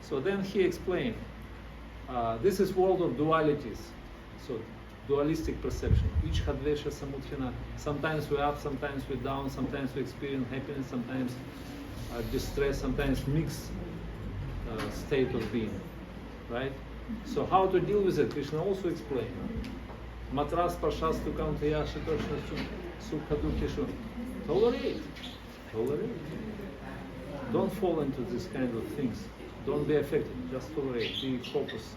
So then he explained, this is world of dualities. So dualistic perception. Each hadvesha samudhina. Sometimes we're up, sometimes we're down, sometimes we experience happiness, sometimes distress, sometimes mixed state of being. Right? So how to deal with it? Krishna also explained. Matras parshastu kantayasha toshnasu sukhadukeshu. Tolerate. Tolerate. Don't fall into this kind of things. Don't be affected. Just tolerate. Be focused.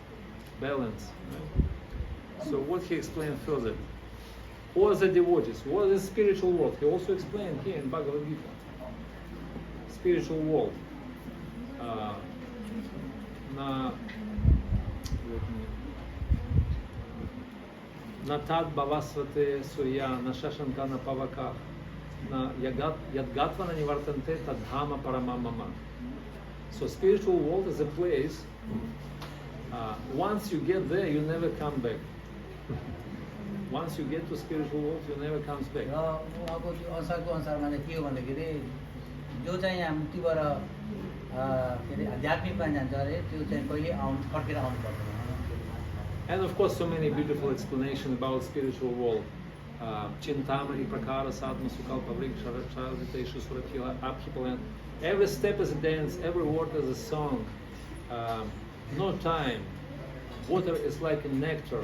Balance. Right? So what he explained further. Who are the devotees? What is the spiritual world? He also explained here in Bhagavad Gita. Spiritual world. Na tad bhavasvate surya, na shashanka na pavaka, na yadgatva na nivartante tadhama paramamama. So spiritual world is a place, once you get there, you never come back. Once you get to spiritual world, you never comes back. र उहाँको त्यो अनुसारको अनुसारमा चाहिँ के हो भन्दाखेरि जो चाहिँ यहाँ मुक्तिबाट के अरे आध्यात्मिकमा जान्छ अरे त्यो चाहिँ कहिले फर्केर आउनु पर्दैन. And of course, so many beautiful explanations about spiritual world. Chintamani, Prakara, Sadma, Sukalpa, Vriksha, Rachaditesha, Surakila, Abhipalan. Every step is a dance, every word is a song. No time. Water is like a nectar.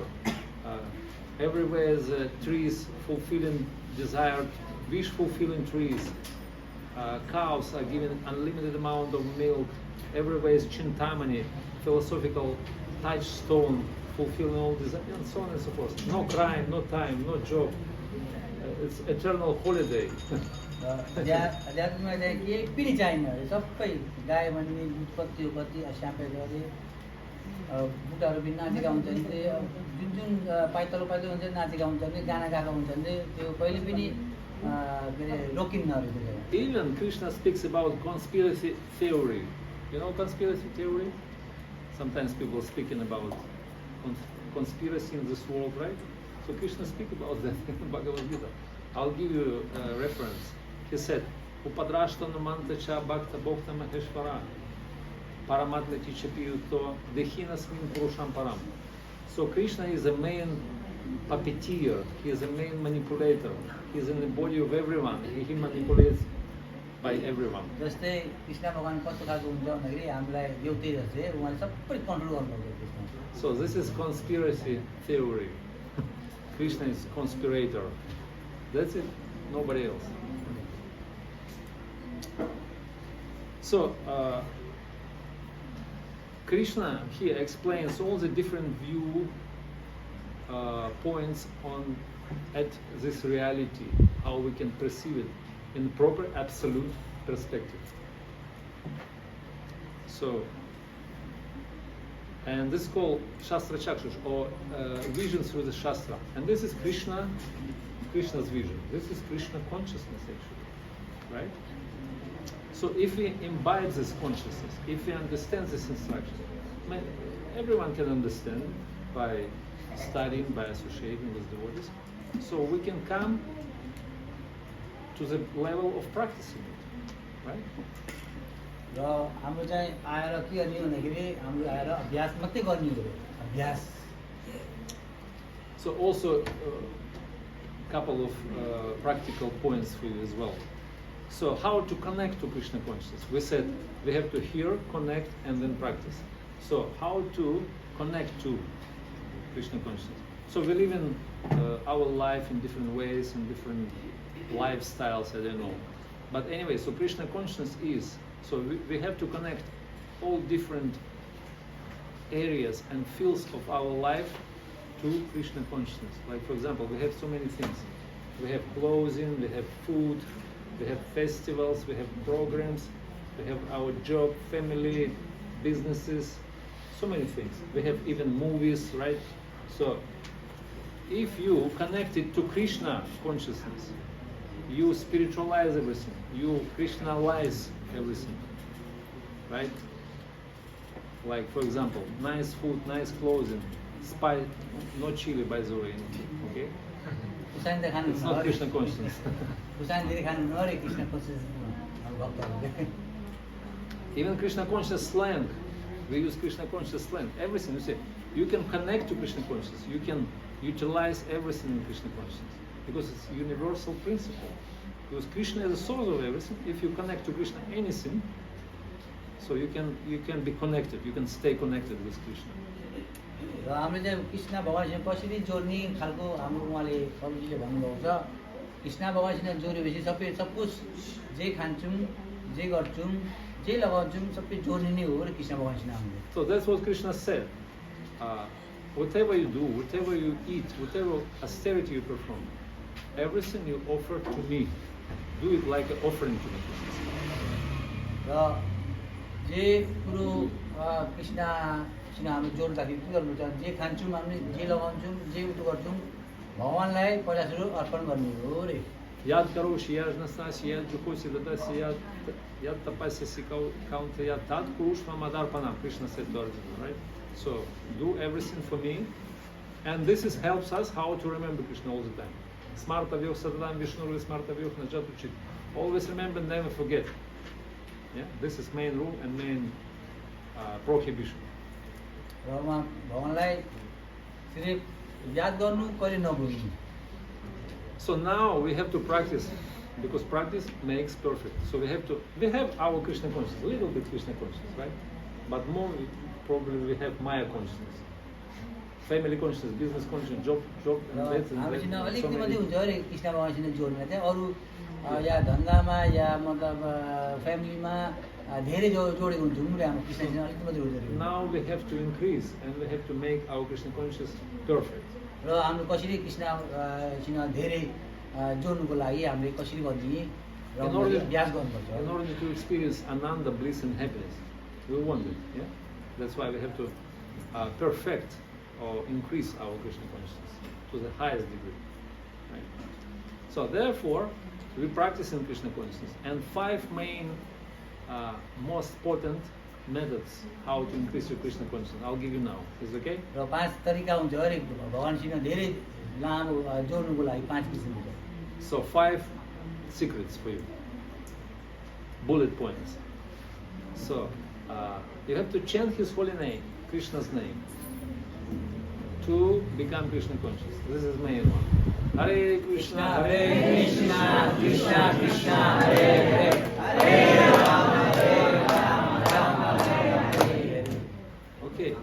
Everywhere is trees fulfilling desired, wish fulfilling trees. Cows are given unlimited amount of milk. Everywhere is Chintamani, philosophical touchstone, fulfilling all desire, and so on and so forth. No crime, no time, no job. It's eternal holiday. अध्यात्ममा चाहिँ केही पनि चाहिन्न अरे सबै गाई भन्ने उत्पत्ति उपत्ति स्याम्पे गरे बुटाहरू पनि नाचेका हुन्छन् जुन जुन पाइतलो पाइतलो हुन्छ नाचेका हुन्छन् गाना गाएका हुन्छन् त्यो कहिले पनि के अरे रोकिन्न अरे त्यो Even Krishna speaks about conspiracy theory. You know conspiracy theory? Sometimes people speaking about conspiracy in this world, right? So Krishna speaks about that in Bhagavad Gita. I'll give you a reference. He said, Upadrashtana mantacha bhakta bhokta maheshvara paramatma tichapiyuto dehinasmin purusham param. So Krishna is the main puppeteer, he is the main manipulator. He is in the body of everyone. He manipulates by everyone. जस्तै कृष्ण भगवान कस्तो खालको हुन्छ भन्दाखेरि हामीलाई देउते जस्तै उहाँले सबै कन्ट्रोल गर्नुहुन्छ Krishna. So this is conspiracy theory. Krishna is conspirator. That's it. Nobody else. So Krishna here explains all the different view points on at this reality, how we can perceive it in proper absolute perspective. So, and this is called Shastra Chakshush, or vision through the Shastra. And this is Krishna's vision. This is Krishna consciousness actually, right? So if we imbibe this consciousness, if we understand this instruction, everyone can understand by studying, by associating with devotees. So we can come to the level of practicing it, right? र हाम्रो चाहिँ आएर के गर्ने भन्दाखेरि हाम्रो आएर अभ्यास मात्रै गर्ने हो अभ्यास. So also a couple of practical points for you as well. So how to connect to Krishna consciousness? We said we have to hear, connect, and then practice. So how to connect to Krishna consciousness? So we live in our life in different ways, in different lifestyles, I don't know. But anyway, so Krishna consciousness is, so we have to connect all different areas and fields of our life to Krishna consciousness. Like for example, we have so many things. We have clothing, we have food, we have festivals, we have programs, we have our job, family, businesses, so many things. We have even movies, right? So if you connect it to Krishna consciousness, you spiritualize everything, you Krishnalize everything, right? Like for example, nice food, nice clothing, spice, no chili by the way, okay? It's not Krishna consciousness. Even Krishna conscious slang, we use Krishna conscious slang, everything, you see, you can connect to Krishna consciousness, you can utilize everything in Krishna consciousness, because it's a universal principle. Because Krishna is the source of everything. If you connect to Krishna anything, so you can be connected, you can stay connected with Krishna. र हामीले चाहिँ कृष्ण भगवानसँग कसरी जोड्ने खालको हाम्रो उहाँले प्रभुजीले भन्नुभएको छ. कृष्ण भगवानसँग जोडेपछि सबै सब कुछ जे खान्छौँ, जे गर्छौँ, जे लगाउँछौँ सबै जोड्ने नै हो र कृष्ण भगवानसँग हामीले. So that's what Krishna said. Whatever you do, whatever you eat, whatever austerity you perform, everything you offer to me, do it like an offering to me. र जे कुरो कृष्णसँग हामी जोड्दाखेरि के गर्नुपर्छ, जे खान्छौँ हामीले, जे लगाउँछौँ, जे उयो गर्छौँ भगवानलाई पहिला सुरु अर्पण गर्ने हो रे. Yad karoshi, yad nasasi, yad juhosi, dadasi, yad tapasasi kaunta, yad tat kurushma madarpanam. Krishna said to Arjuna, right? So do everything for me, and this helps us how to remember Krishna all the time. Smarta vyuh sadadam vishnurvi smarta vyuh najatuchit. Always remember, never forget. Yeah, this is main rule and main prohibition. र उहाँ भगवानलाई सिर्फ याद गर्नु, कहिले नभुल्नु. So now we have to practice, because practice makes perfect. So we have our Krishna consciousness, a little bit Krishna consciousness, right? But more probably we have Maya consciousness. family consciousness, business consciousness, job, raw that's हामीसँग so अलिकति मात्रै many. हुन्छ अरे कृष्ण भगवानसँग जोड्ने चाहिँ अरू या धन्दामा या मतलब फ्यामिलीमा धेरै जोडेको हुन्छौँ नि हाम्रो कृष्णसँग अलिकति मात्रै हुन्छ अरे। Now we have to increase and we have to make our Krishna consciousness perfect. र हाम्रो कसरी कृष्णसँग धेरै जोड्नुको लागि हामीले कसरी गरिदिने र In order, अभ्यास गर्नुपर्छ। in order to experience ananda, bliss and happiness, we want it, yeah? That's why we have to perfect or increase our Krishna consciousness to the highest degree. Right? So therefore, we practice in Krishna consciousness, and 5 main most important methods how to increase your Krishna consciousness. I'll give you now. Is it okay? र 5 तरिका हुन्छ हरेक भगवानसँग धेरै लामो जोड्नुको लागि 5 किसिमको छ। So 5 secrets for you. Bullet points. So you have to chant His holy name, Krishna's name, to become Krishna conscious. This is main one. Hare Krishna, Hare Krishna, Krishna Krishna, Hare Hare, Hare Rama, Rama Hare Hare. Okay.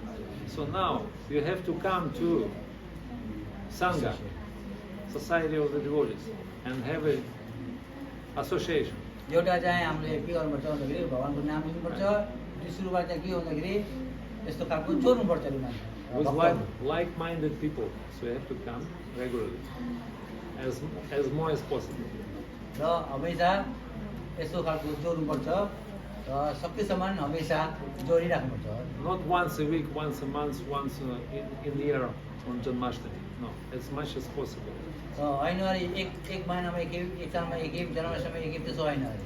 So now you have to come to Sangha, Society of the Devotees, and have an association. एउटा चाहिँ हामीले के गर्नुपर्छ भन्दाखेरि भगवानको नाम लिनुपर्छ। दोस्रोबाट चाहिँ के हो भन्दाखेरि यस्तो खालको जोड्नुपर्छ अरे मान्छे। With like-minded people, so you have to come regularly, as more as possible. र हमेसा यस्तो खालको जोड्नुपर्छ र सकेसम्म हमेसा जोडिराख्नुपर्छ। Not once a week, once a month, once in the year on Janmashtami. No, as much as possible. होइन अरे एक महिनामा एक सालमा एक जन्माष्टमी एक त्यसो होइन अरे।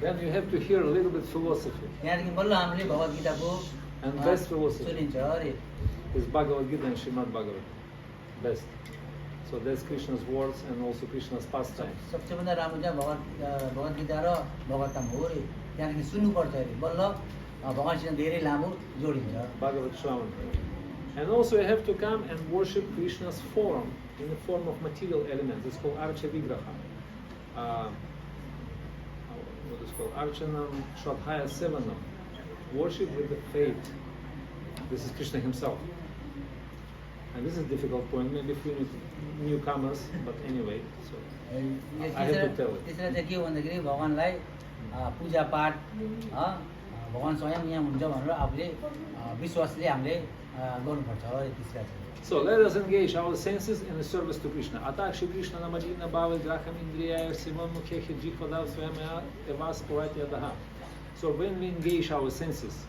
Then you have to hear a little bit philosophy. त्यहाँदेखि बल्ल हामीले भगवत गीताको And best philosophy सुनिन्छ अरे। is Bhagavad Gita and Srimad Bhagavatam. Best. So that's Krishna's words and also Krishna's pastime. सबसे भन्दा राम्रो चाहिँ भगवत गीता र भगवतम हो अरे। त्यहाँदेखि सुन्नुपर्छ अरे बल्ल भगवानसँग धेरै लामो जोडिन्छ। Bhagavad Shravan. And also you have to come and worship Krishna's form in the form of material elements. It's called Archa Vigraha. What is called Archanam Shradhaya Sevanam. Worship with the faith. This is Krishna himself. And this is a difficult point, maybe for newcomers, but anyway, so I have to tell it. त्यसरी चाहिँ के हो भन्दाखेरि भगवानलाई पूजापाठ भगवान स्वयं यहाँ हुन्छ भनेर आफूले विश्वासले हामीले गर्नुपर्छ अरे त्यसरी चाहिँ। So let us engage our senses in the service to Krishna. Atak Shri Krishna Namadina Bhava Graham Indriya Simon Mukhehi Jikvadav Swayamaya Evas Purati Adaha. So when we engage our senses,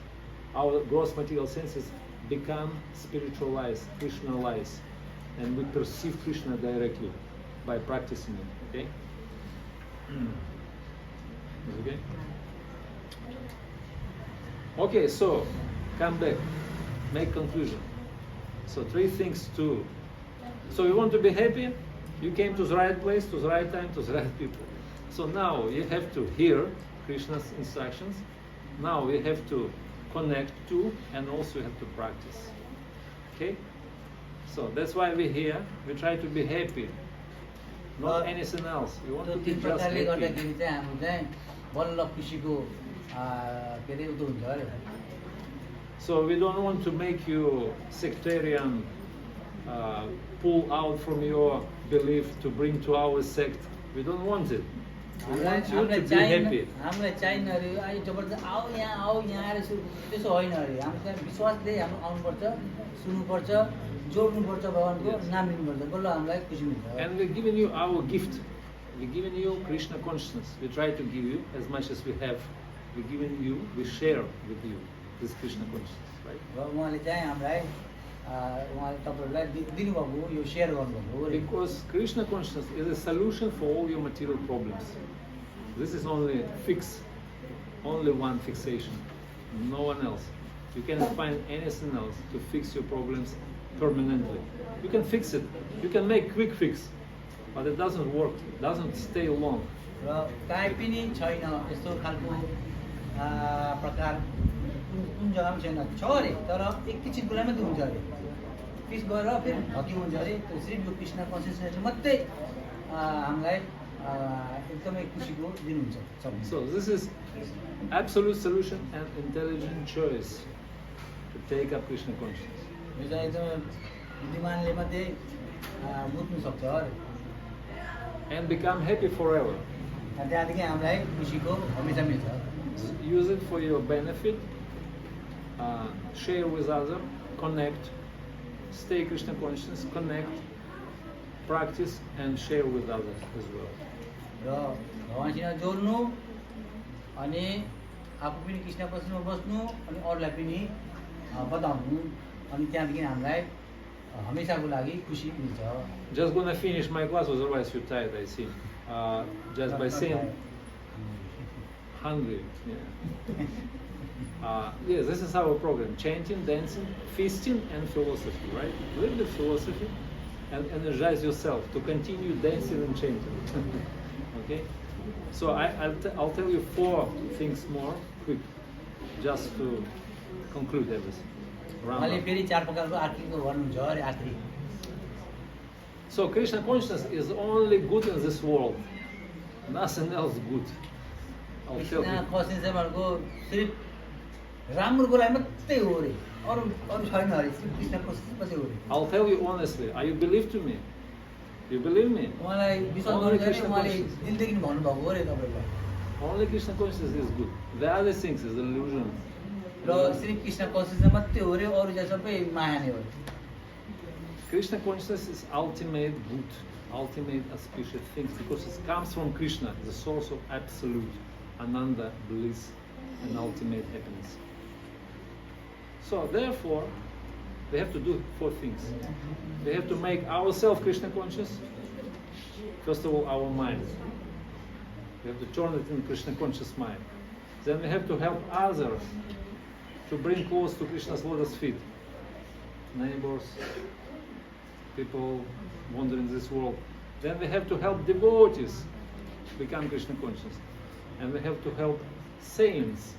our gross material senses become spiritualized, Krishnalized, and we perceive Krishna directly by practicing it. Okay? Okay? Okay, so come back, make conclusion. So 3 things to. So you want to be happy? You came to the right place, to the right time, to the right people. So now you have to hear Krishna's instructions. Now we have to connect to, and also have to practice. Okay? So that's why we're here. We try to be happy, not anything else. We want to be तीन just प्रकारले happy. गर्दाखेरि चाहिँ हाम्रो चाहिँ बल्ल खुसीको के अरे उतो हुन्छ अरे। So we don't want to make you sectarian, pull out from your belief to bring to our sect. We don't want it. We want you to be happy. हामीलाई चाहिन्न अरे अहिले जबरजस्त आऊ यहाँ आएर त्यसो होइन अरे। हाम्रो चाहिँ विश्वासले हाम्रो आउनुपर्छ, सुन्नुपर्छ, जोड्नुपर्छ भगवानको नाम लिनुपर्छ बल्ल हामीलाई खुसी मिल्छ। And we're giving you our gift. We're giving you Krishna consciousness. We try to give you as much as we have. We're giving you, we share with you this Krishna consciousness, right? र उहाँले चाहिँ हामीलाई उहाँले तपाईँहरूलाई दिनुभएको हो यो share गर्नुभएको हो। Because Krishna consciousness is a solution for all your material problems. This is only fix, only one fixation, no one else. You cannot find anything else to fix your problems permanently. You can fix it, you can make quick fix, but it doesn't work, it doesn't stay long. र काहीँ पनि छैन यस्तो खालको प्रकार कुन जग्गा पनि छैन छ अरे तर एकैछिनको लागि मात्रै हुन्छ अरे। फिक्स गरेर फेरि हकी हुन्छ अरे। त्यो सिर्फ यो कृष्ण कन्सियसनेसले मात्रै हामीलाई एकदमै खुसीको दिनुहुन्छ। So this is absolute solution and intelligent choice to take up Krishna consciousness. यो चाहिँ एकदमै बुद्धिमानले मात्रै बुझ्नु सक्छ अरे and become happy forever. त्यहाँदेखि हामीलाई खुसीको हमेसा मिल्छ Use it for your benefit, share with others, connect, stay Krishna conscious, connect, practice and share with others as well. र भगवानसँग जोड्नु अनि आफू पनि कृष्ण consciousमा बस्नु अनि अरूलाई पनि बताउनु अनि त्यहाँदेखि हामीलाई हमेसाको लागि खुसी मिल्छ Just gonna finish my class, otherwise you're tired, I see. Just by saying, hungry. Yeah. Yes, this is our program: chanting, dancing, feasting, and philosophy. Right? A little bit philosophy, and energize yourself to continue dancing and chanting. Okay. So I'll tell you 4 things more, quick, just to conclude everything. Round अहिले up. फेरि 4 प्रकारको आर्थिकको भन्नुहुन्छ अरे आखिरी So Krishna consciousness is only good in this world. Nothing else good. I'll tell Krishna you. कन्सियसको सिर्फ राम्रोको लागि मात्रै हो अरे अरू अरू छैन अरे सिर्फ कृष्ण कन्सियस मात्रै हो अरे I'll tell you honestly. Are you believe to me? You believe me? उहाँलाई विश्वास Only गर्नु Krishna उहाँले conscious. दिलदेखि भन्नुभएको अरे तपाईँलाई Only Krishna consciousness is good. The other things is illusion. र सिर्फ कृष्ण कन्सियस मात्रै हो अरे अरू चाहिँ सबै माया नै हो अरे Krishna consciousness is ultimate good, ultimate auspicious things because it comes from Krishna, the source of absolute ananda, bliss, and ultimate happiness. So therefore, we have to do 4 things. We have to make ourselves Krishna conscious. First of all, our mind. We have to turn it in Krishna conscious mind. Then we have to help others to bring close to Krishna's lotus feet. Neighbors, people wandering this world. Then we have to help devotees become Krishna conscious. And we have to help saints,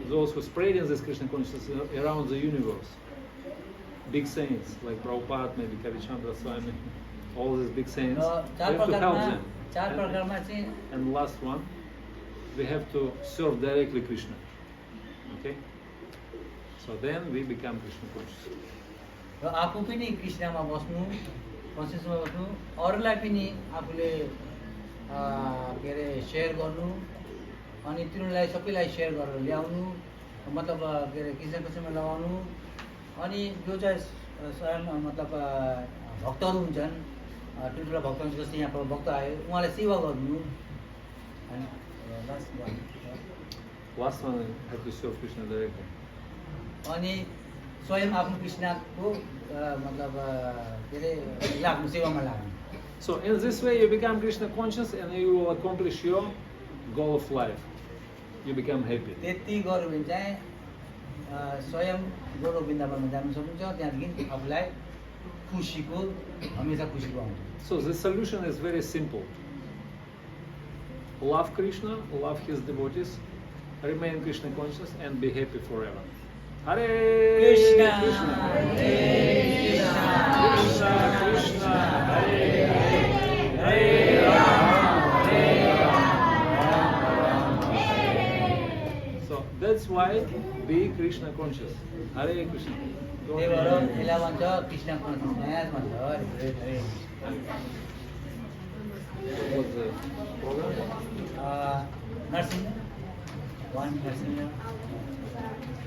those who spreading this Krishna consciousness around the universe. Big saints like Prabhupada, maybe Kavichandra Swami, all these big saints. Raw We have to help them. चार प्रकारमा चाहिँ And last one, we have to serve directly Krishna. Okay? So then we become Krishna conscious. र आफू पनि कृष्णमा बस्नु कन्सियसमा बस्नु अरूलाई पनि आफूले के अरे सेयर गर्नु अनि तिनीहरूलाई सबैलाई सेयर गरेर ल्याउनु मतलब के अरे कृष्ण कृष्णमा लगाउनु अनि जो चाहिँ स्वयं मतलब भक्तहरू हुन्छन् ठुल्ठुला भक्तहरू जस्तै यहाँ भक्त आयो उहाँलाई सेवा गर्नु अनि Last one, we have to serve Krishna directly. अनि स्वयं आफ्नो कृष्णको मतलब के अरे लाग्नु सेवामा लाग्नु So in this way you become Krishna conscious and you will accomplish your goal of life. You become happy. त्यति गर्यो भने चाहिँ स्वयं गोलो वृन्दावनमा जानु सक्नुहुन्छ त्यहाँदेखि आफूलाई खुसीको हमेसा खुसीको आउँछ So the solution is very simple. Love Krishna, love his devotees, remain Krishna conscious and be happy forever. Hare Krishna, Krishna, Hare Krishna, Krishna, Hare Hare, Hare Rama, Hare Rama. So that's why be Krishna conscious. Hare Krishna. Go त्यही भएर ahead. यसलाई भन्छ Krishna consciousness भन्छ Hare Hare What was the program? Narasimha 1 Narasimha